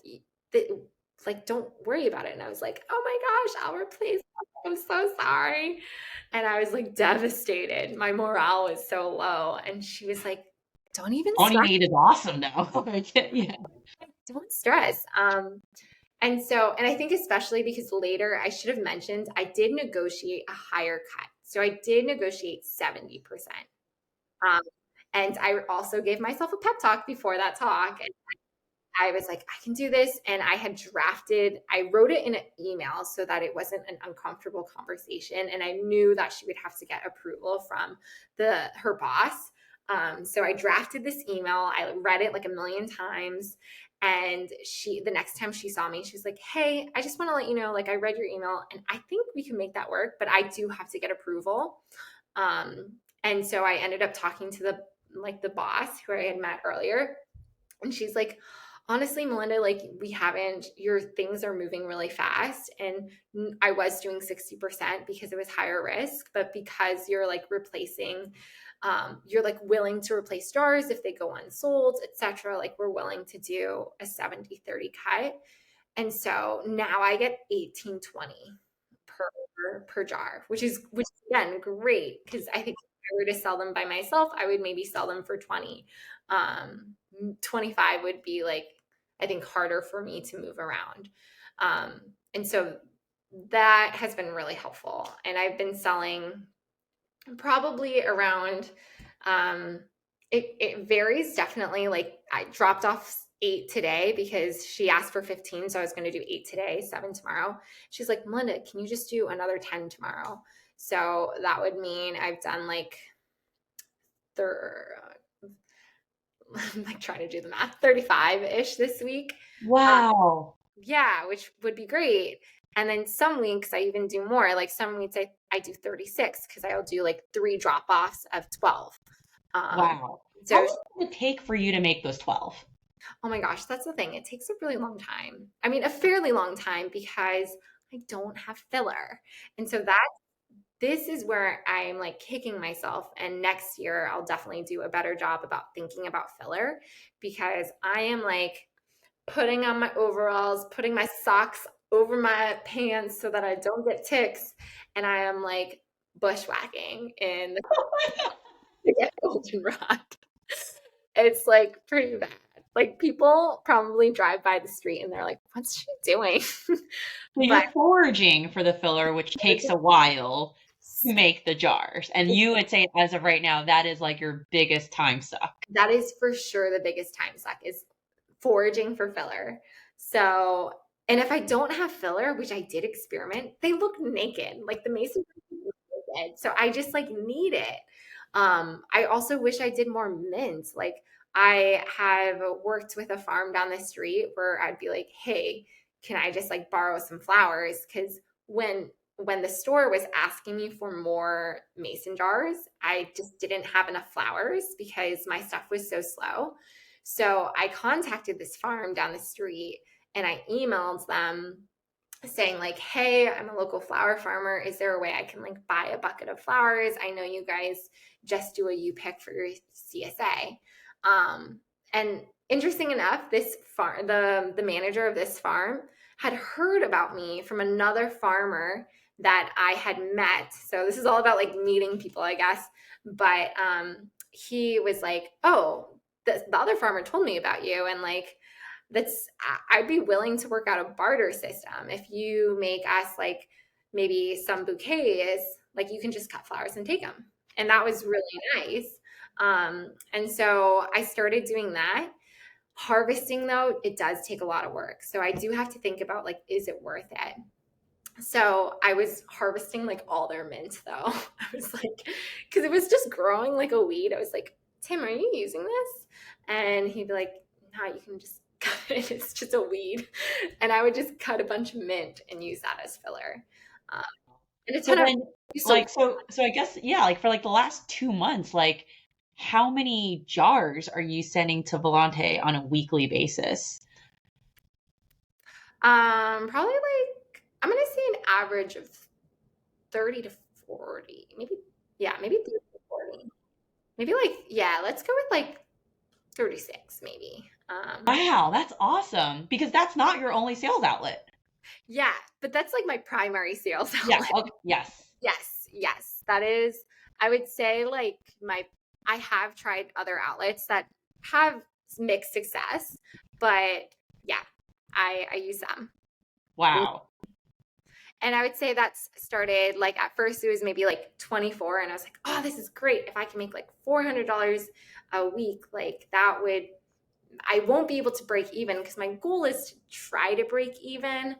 don't worry about it. And I was like, oh my gosh, I'll replace them. I'm so sorry. And I was like devastated. My morale was so low. And she was like, don't even stress. 28 is awesome now. Yeah. Don't stress. And I think especially because later I should have mentioned I did negotiate a higher cut. So I did negotiate 70%. Um, and I also gave myself a pep talk before that talk. And I was like, I can do this. And I wrote it in an email so that it wasn't an uncomfortable conversation. And I knew that she would have to get approval from her boss. So I drafted this email. I read it like a million times. And the next time she saw me, she was like, hey, I just want to let you know, like I read your email and I think we can make that work, but I do have to get approval. And so I ended up talking to the boss who I had met earlier. And she's like, honestly, Melinda, like your things are moving really fast. And I was doing 60% because it was higher risk, but because you're like replacing, you're like willing to replace jars if they go unsold, etc. Like we're willing to do a 70-30 cut. And so now I get 18-20 per jar, which is again great, because I think if I were to sell them by myself, I would maybe sell them for 20. 25 would be like, I think, harder for me to move around. And so that has been really helpful. And I've been selling probably around, it varies definitely. Like I dropped off 8 today because she asked for 15. So I was going to do 8 today, 7 tomorrow. She's like, Melinda, can you just do another 10 tomorrow? So that would mean I've done like I'm like trying to do the math, 35-ish this week. Wow. Yeah, which would be great. And then some weeks I even do more. Like some weeks I do 36 because I'll do like 3 drop-offs of 12. Wow. So, How long does it take for you to make those 12? oh my gosh, that's the thing. It takes a really long time. I mean, a fairly long time, because I don't have filler. And so this is where I'm like kicking myself. And next year, I'll definitely do a better job about thinking about filler, because I am like putting on my overalls, putting my socks over my pants so that I don't get ticks. And I am like bushwhacking in the goldenrod. It's like pretty bad. Like people probably drive by the street and they're like, what's she doing? So you're foraging for the filler, which takes a while to make the jars. And you would say, as of right now, that is like your biggest time suck. That is for sure the biggest time suck, is foraging for filler. So, and if I don't have filler, which I did experiment, they look naked. Like the mason jars look it. So I just like need it. I also wish I did more mint. Like I have worked with a farm down the street where I'd be like, hey, can I just like borrow some flowers? Because when the store was asking me for more mason jars, I just didn't have enough flowers because my stuff was so slow. So I contacted this farm down the street and I emailed them saying like, hey, I'm a local flower farmer. Is there a way I can like buy a bucket of flowers? I know you guys just do a U-pick for your CSA. And interesting enough, this farm, the manager of this farm had heard about me from another farmer that I had met. So this is all about like meeting people, I guess. But he was like, oh, the other farmer told me about you. And like, I'd be willing to work out a barter system. If you make us like maybe some bouquets, like you can just cut flowers and take them. And that was really nice. And so I started doing that. Harvesting though, it does take a lot of work. So I do have to think about like, is it worth it? So I was harvesting like all their mint though. I was like, because it was just growing like a weed. I was like, Tim, are you using this? And he'd be like, no, you can just cut it. It's just a weed. And I would just cut a bunch of mint and use that as filler. Um, and a So ton of then, like, so I guess, yeah, like for like the last 2 months, like, how many jars are you sending to Volante on a weekly basis? probably like I'm gonna say an average of 30 to 40. Maybe maybe 30 to 40. Maybe like let's go with like 36 maybe. Wow, that's awesome because that's not your only sales outlet. Yeah, but that's like my primary sales Yeah. outlet. Okay. Yes. Yes. That is, I would say like I have tried other outlets that have mixed success, but yeah, I use them. Wow. And I would say that's started like at first it was maybe like 24 and I was like, oh, this is great. If I can make like $400 a week, like that would I won't be able to break even because my goal is to try to break even,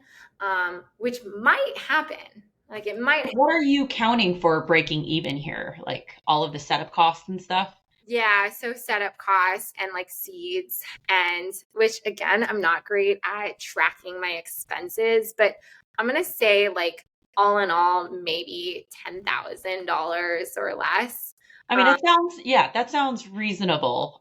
which might happen. Like it might. What are you counting for breaking even here? Like all of the setup costs and stuff? Yeah, so setup costs and like seeds, and which again, I'm not great at tracking my expenses, but I'm gonna say like all in all, maybe $10,000 or less. I mean, that sounds reasonable.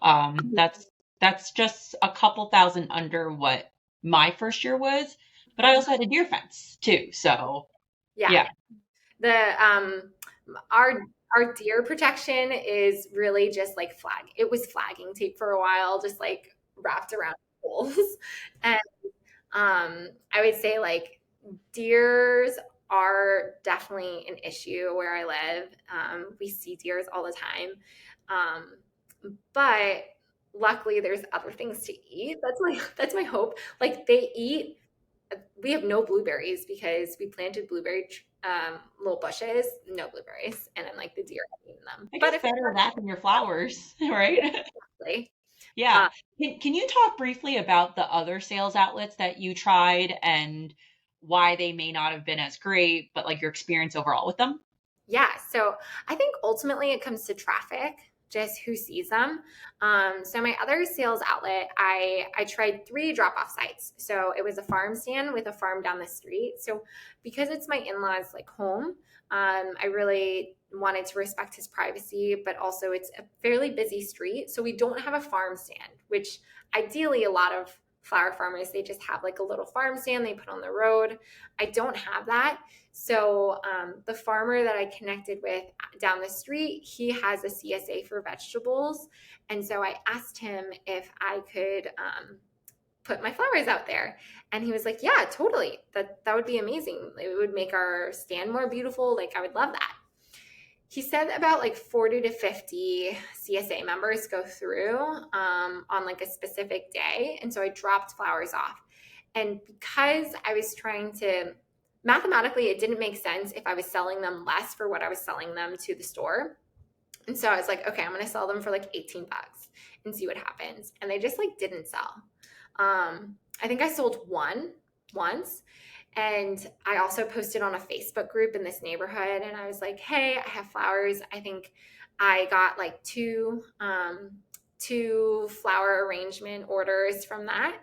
That's just a couple thousand under what my first year was, but I also had a deer fence too. So Yeah, yeah. the our deer protection is really just like it was flagging tape for a while, just like wrapped around poles. And I would say like deers are definitely an issue where I live. We see deers all the time. But luckily there's other things to eat. That's my hope. Like we have no blueberries because we planted blueberry little bushes, no blueberries, and then like the deer have eaten them. I But guess if better that than your flowers, right? like, Yeah. Can you talk briefly about the other sales outlets that you tried and why they may not have been as great, but like your experience overall with them? yeah, so I think ultimately it comes to traffic, just who sees them. So my other sales outlet, I tried 3 drop-off sites. So it was a farm stand with a farm down the street. So because it's my in-laws like home, I really wanted to respect his privacy, but also it's a fairly busy street. So we don't have a farm stand, which ideally a lot of flower farmers, they just have like a little farm stand they put on the road. I don't have that. So the farmer that I connected with down the street, he has a CSA for vegetables. And so I asked him if I could put my flowers out there. And he was like, yeah, totally. That would be amazing. It would make our stand more beautiful. Like I would love that. He said about like 40 to 50 CSA members go through on like a specific day. And so I dropped flowers off. And because I was trying to, mathematically, it didn't make sense if I was selling them less for what I was selling them to the store. And so I was like, okay, I'm going to sell them for like 18 bucks and see what happens. And they just like didn't sell. I think I sold one once. And I also posted on a Facebook group in this neighborhood, and I was like, hey, I have flowers. I think I got like two flower arrangement orders from that.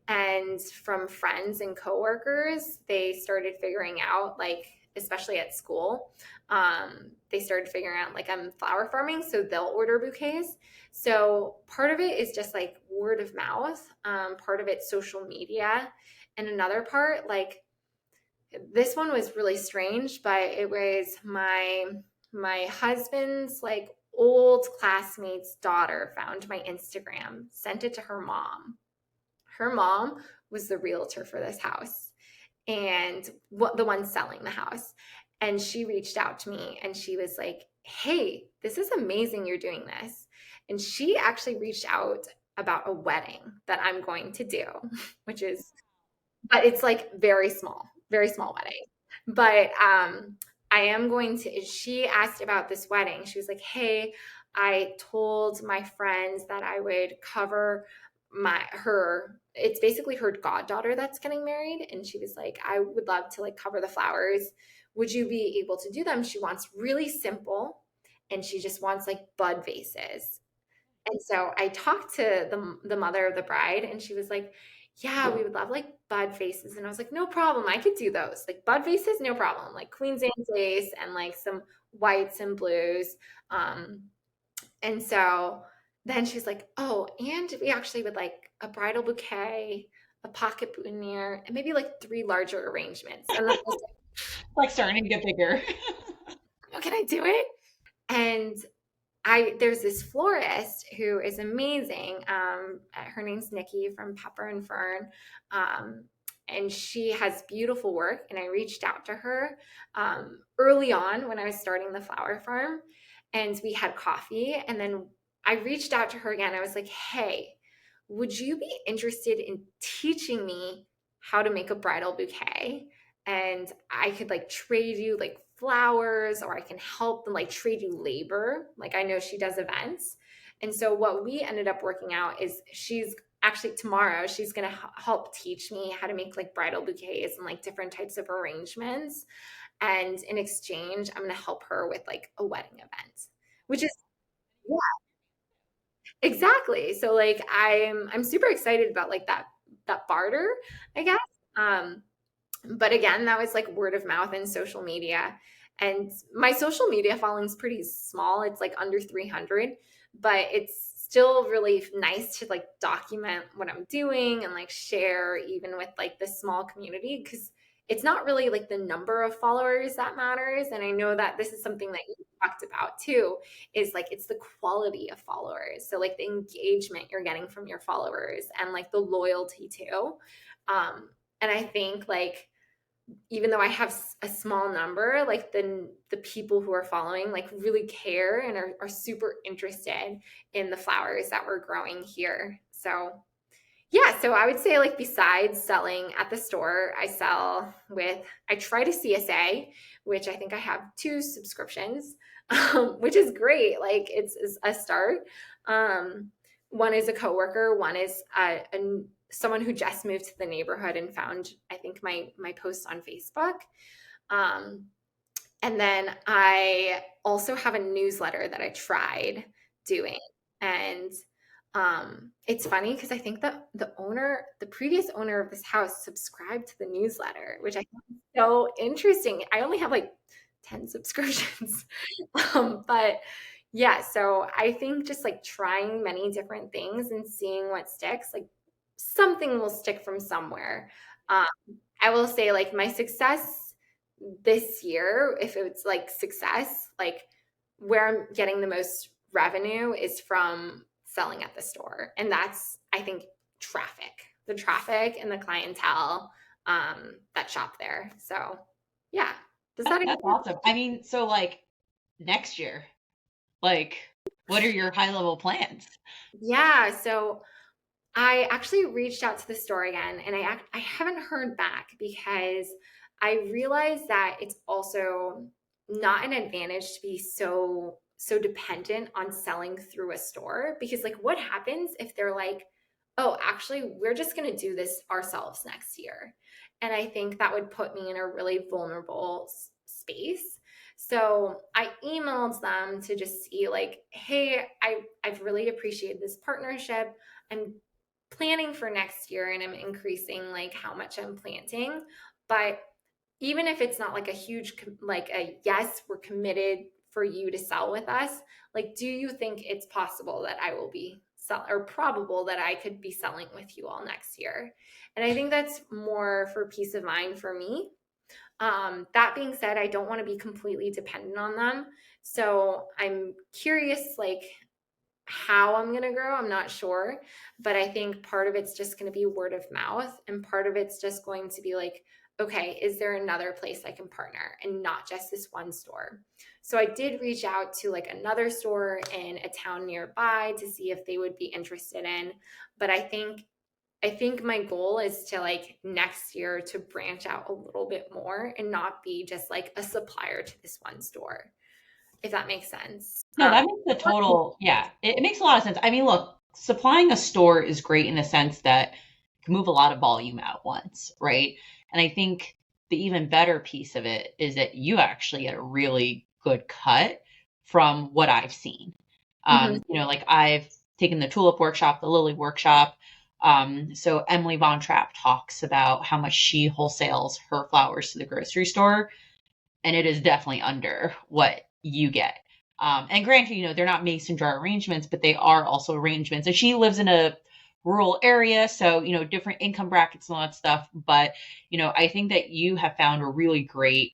And from friends and coworkers, they started figuring out, like, especially at school, they started figuring out like I'm flower farming, so they'll order bouquets. So part of it is just like word of mouth, part of it's social media, and another part, like, this one was really strange, but it was my husband's like old classmate's daughter found my Instagram, sent it to her mom. Her mom was the realtor for this house and the one selling the house. And she reached out to me and she was like, hey, this is amazing you're doing this. And she actually reached out about a wedding that I'm going to do, which is, but it's like very small wedding. But I am going to, she asked about this wedding. She was like, hey, I told my friends that I would cover it's basically her goddaughter that's getting married. And she was like, I would love to like cover the flowers. Would you be able to do them? She wants really simple and she just wants like bud vases. And so I talked to the mother of the bride and she was like, yeah, we would love like bud faces. And I was like, no problem. I could do those. Like bud faces, no problem. Like Queen's Anne's lace and like some whites and blues. Um, and so then she's like, oh, and we actually would like a bridal bouquet, a pocket boutonniere, and maybe like 3 larger arrangements. And then I was Like starting to get bigger. like, oh, can I do it? And there's this florist who is amazing. Her name's Nikki from Pepper and Fern. And she has beautiful work. And I reached out to her early on when I was starting the flower farm, and we had coffee. And then I reached out to her again. I was like, hey, would you be interested in teaching me how to make a bridal bouquet? And I could like trade you like flowers, or I can help them like trade you labor. Like I know she does events. And so what we ended up working out is she's actually tomorrow, she's going to help teach me how to make like bridal bouquets and like different types of arrangements. And in exchange, I'm going to help her with like a wedding event, which is, yeah, exactly. So like I'm super excited about like that barter, I guess. Um, but again, that was like word of mouth and social media. And my social media following is pretty small. It's like under 300, but it's still really nice to like document what I'm doing and like share even with like this small community, because it's not really like the number of followers that matters. And I know that this is something that you talked about too, is like it's the quality of followers. So like the engagement you're getting from your followers and like the loyalty too. And I think like even though I have a small number, like the people who are following like really care and are super interested in the flowers that we're growing here. So yeah, so I would say like besides selling at the store, I try to CSA, which I think I have 2 subscriptions, which is great. Like it's a start. One is a coworker, one is someone who just moved to the neighborhood and found, I think, my post on Facebook. Um, and then I also have a newsletter that I tried doing. And it's funny because I think that the previous owner of this house subscribed to the newsletter, which I think is so interesting. I only have like 10 subscriptions. But yeah, so I think just like trying many different things and seeing what sticks, like something will stick from somewhere. Um, I will say like my success this year, if it's like success, like where I'm getting the most revenue is from selling at the store. And that's, I think, the traffic and the clientele that shop there. So yeah. Does that That's awesome. I mean, so like next year, like what are your high level plans? Yeah. So I actually reached out to the store again, and I haven't heard back because I realized that it's also not an advantage to be so dependent on selling through a store, because like what happens if they're like, oh, actually we're just going to do this ourselves next year. And I think that would put me in a really vulnerable space. So I emailed them to just see like, hey, I've really appreciated this partnership. I'm planning for next year and I'm increasing like how much I'm planting. But even if it's not like a huge, like a yes, we're committed for you to sell with us, like, do you think it's possible that I will be or probable that I could be selling with you all next year? And I think that's more for peace of mind for me. That being said, I don't want to be completely dependent on them. So I'm curious, like, how I'm going to grow, I'm not sure. But I think part of it's just going to be word of mouth. And part of it's just going to be like, okay, is there another place I can partner and not just this one store? So I did reach out to like another store in a town nearby to see if they would be interested in. But I think my goal is to like next year to branch out a little bit more and not be just like a supplier to this one store, if that makes sense. No, that makes a total, yeah, it makes a lot of sense. I mean, look, supplying a store is great in the sense that you can move a lot of volume at once, right? And I think the even better piece of it is that you actually get a really good cut from what I've seen. Like I've taken the tulip workshop, the lily workshop. So Emily Von Trapp talks about how much she wholesales her flowers to the grocery store, and it is definitely under what you get. And granted, they're not mason jar arrangements, but they are also arrangements. And she lives in a rural area, so, different income brackets and all that stuff. But, I think that you have found a really great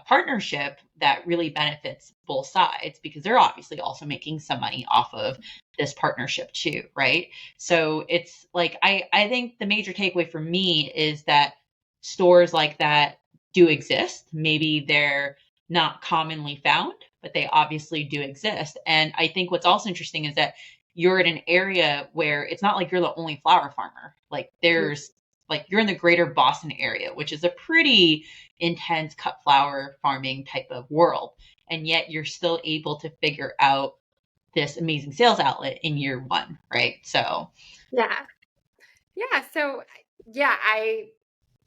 partnership that really benefits both sides, because they're obviously also making some money off of this partnership too, right? So it's like, I think the major takeaway for me is that stores like that do exist. Maybe they're not commonly found, but they obviously do exist. And I think what's also interesting is that you're in an area where it's not like you're the only flower farmer. Like there's like you're in the greater Boston area, which is a pretty intense cut flower farming type of world. And yet you're still able to figure out this amazing sales outlet in year one, right? So Yeah. Yeah. So yeah,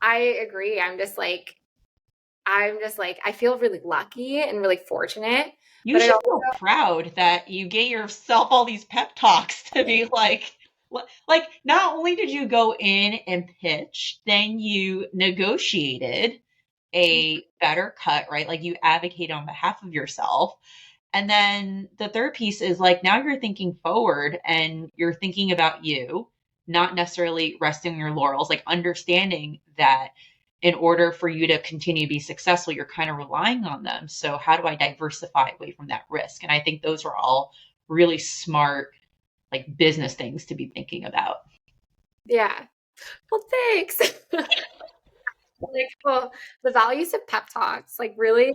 I agree. I'm just like I feel really lucky and really fortunate. you But I should also feel proud that you gave yourself all these pep talks to be like not only did you go in and pitch, then you negotiated a better cut, right? Like you advocate on behalf of yourself. And then the third piece is like now you're thinking forward and you're thinking about you, not necessarily resting on your laurels, like understanding that in order for you to continue to be successful, you're kind of relying on them. So how do I diversify away from that risk? And I think those are all really smart, like business things to be thinking about. yeah. Well, thanks. Like, well, the values of pep talks, like really.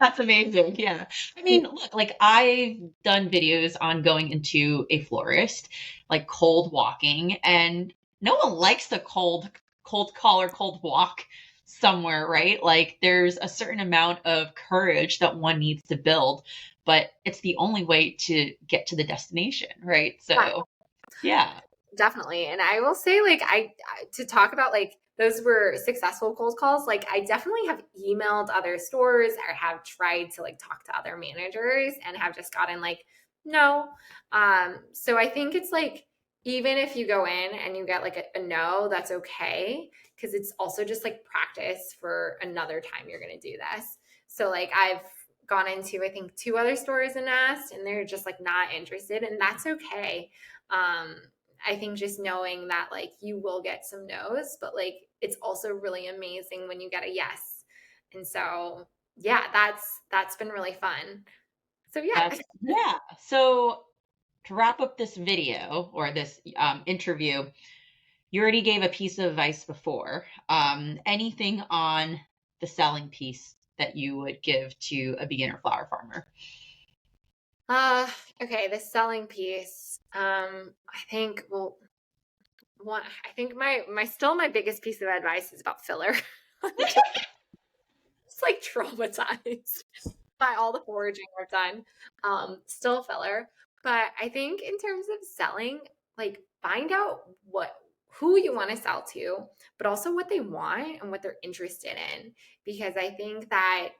That's amazing. Yeah. I mean, look, like I've done videos on going into a florist, like cold walking, and no one likes the cold call or cold walk somewhere, right? Like there's a certain amount of courage that one needs to build, but it's the only way to get to the destination, right? So, yeah. Definitely. And I will say, like, to talk about like those were successful cold calls. Like, I definitely have emailed other stores or have tried to like talk to other managers and have just gotten like, no. So I think it's like, even if you go in and you get like a no, that's okay. Cause it's also just like practice for another time you're going to do this. So, like, I've gone into, I think, two other stores and asked, and they're just like not interested, and that's okay. Um, I think just knowing that like you will get some no's, but like it's also really amazing when you get a yes. And so yeah, that's been really fun. So yeah. Yeah. So to wrap up this video or this interview, you already gave a piece of advice before. Anything on the selling piece that you would give to a beginner flower farmer? Okay, the selling piece. I think I think my biggest piece of advice is about filler. It's like traumatized by all the foraging I've done. Still filler. But I think in terms of selling, like find out who you want to sell to, but also what they want and what they're interested in. Because I think that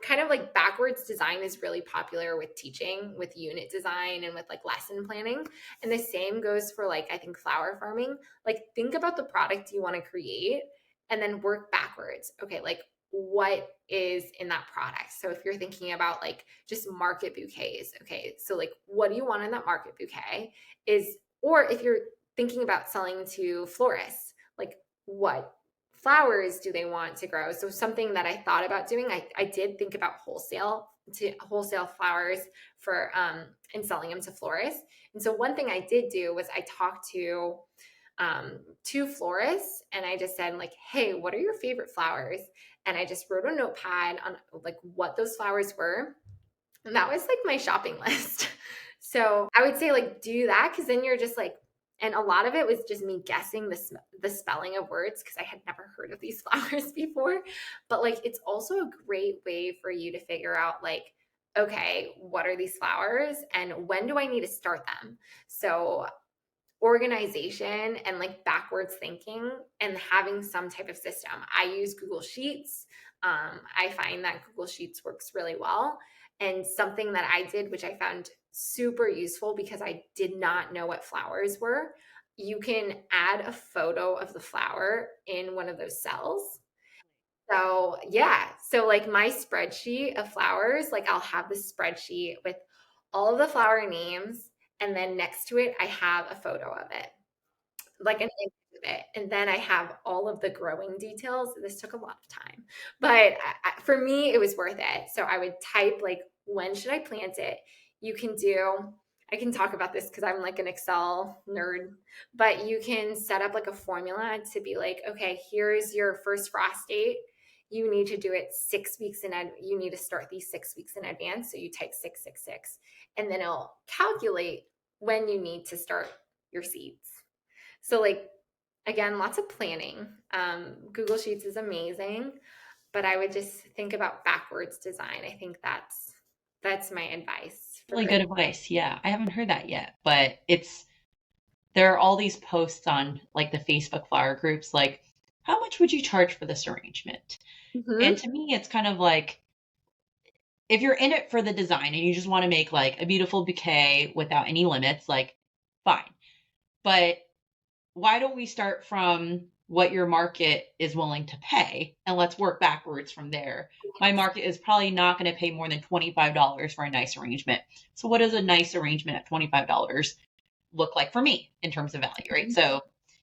kind of like backwards design is really popular with teaching, with unit design and with like lesson planning. And the same goes for like, I think flower farming. Like think about the product you want to create and then work backwards. Okay, like what is in that product? So if you're thinking about like just market bouquets, okay, so like what do you want in that market bouquet is, or if you're thinking about selling to florists, like what flowers do they want to grow? So something that I thought about doing, I did think about wholesale flowers for and selling them to florists. And so one thing I did do was I talked to two florists and I just said like, hey, what are your favorite flowers? And I just wrote a notepad on like what those flowers were. And that was like my shopping list. So I would say like do that, because then you're just like, and a lot of it was just me guessing the spelling of words because I had never heard of these flowers before. But like it's also a great way for you to figure out like, okay, what are these flowers and when do I need to start them? So organization and like backwards thinking and having some type of system. I use Google Sheets. I find that Google Sheets works really well. And something that I did, which I found super useful because I did not know what flowers were, you can add a photo of the flower in one of those cells. So, yeah. So, like my spreadsheet of flowers, like I'll have this spreadsheet with all of the flower names. And then next to it, I have a photo of it, like an image of it. And then I have all of the growing details. This took a lot of time, but for me, it was worth it. So I would type like, when should I plant it? You can do, I can talk about this because I'm like an Excel nerd, but you can set up like a formula to be like, okay, here's your first frost date. You need to do it 6 weeks you need to start these 6 weeks in advance. So you type 666, and then it'll calculate when you need to start your seeds. So like, again, lots of planning. Google Sheets is amazing, but I would just think about backwards design. I think that's my advice for Really good advice. Yeah, I haven't heard that yet, but there are all these posts on like the Facebook flower groups, like, how much would you charge for this arrangement? And to me, it's kind of like, if you're in it for the design and you just want to make like a beautiful bouquet without any limits, like, fine. But why don't we start from what your market is willing to pay and let's work backwards from there? My market is probably not going to pay more than $25 for a nice arrangement. So what does a nice arrangement at $25 look like for me in terms of value, right? So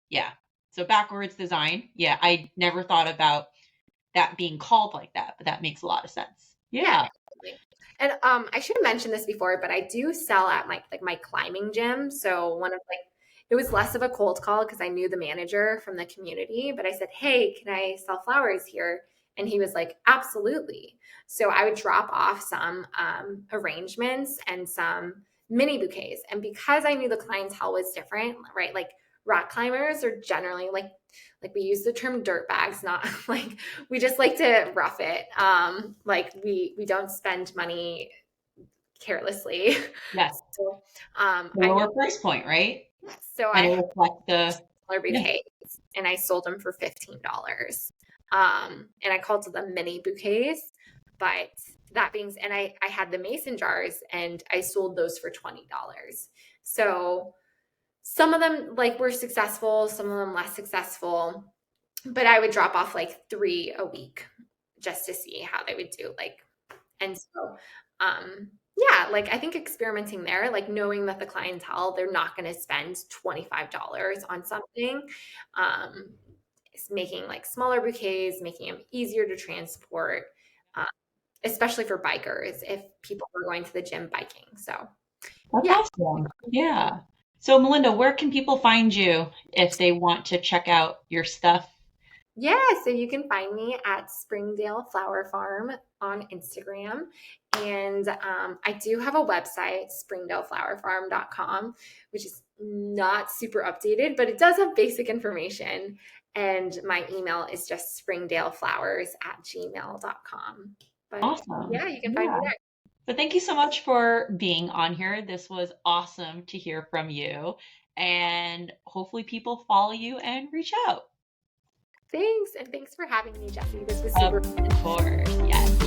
yeah. So backwards design. Yeah, I never thought about that being called like that, but that makes a lot of sense. Yeah. And I should have mentioned this before, but I do sell at my climbing gym. So one of like, it was less of a cold call because I knew the manager from the community, but I said, hey, can I sell flowers here? And he was like, absolutely. So I would drop off some arrangements and some mini bouquets. And because I knew the clientele was different, right? Like rock climbers are generally like we use the term dirt bags, not like we just like to rough it. Like we don't spend money carelessly. Yes. So Lower price point, right? so And I it had reflect the smaller bouquets and I sold them for $15. And I called them mini bouquets, but that being, and I had the mason jars and I sold those for $20. So some of them like were successful, some of them less successful, but I would drop off like 3 a week just to see how they would do. Like, and so, yeah, like I think experimenting there, like knowing that the clientele, they're not going to spend $25 on something, is making like smaller bouquets, making them easier to transport, uh, especially for bikers if people are going to the gym biking. So, That's yeah. awesome. Yeah. So Melinda, where can people find you if they want to check out your stuff? Yeah, so you can find me at Springdale Flower Farm on Instagram. And I do have a website, springdaleflowerfarm.com, which is not super updated, but it does have basic information. And my email is just springdaleflowers@gmail.com. But Awesome. yeah, you can find me Yeah. there. But thank you so much for being on here. This was awesome to hear from you. And hopefully people follow you and reach out. Thanks. And thanks for having me, Jessie. This was Of super fun. course. Yes.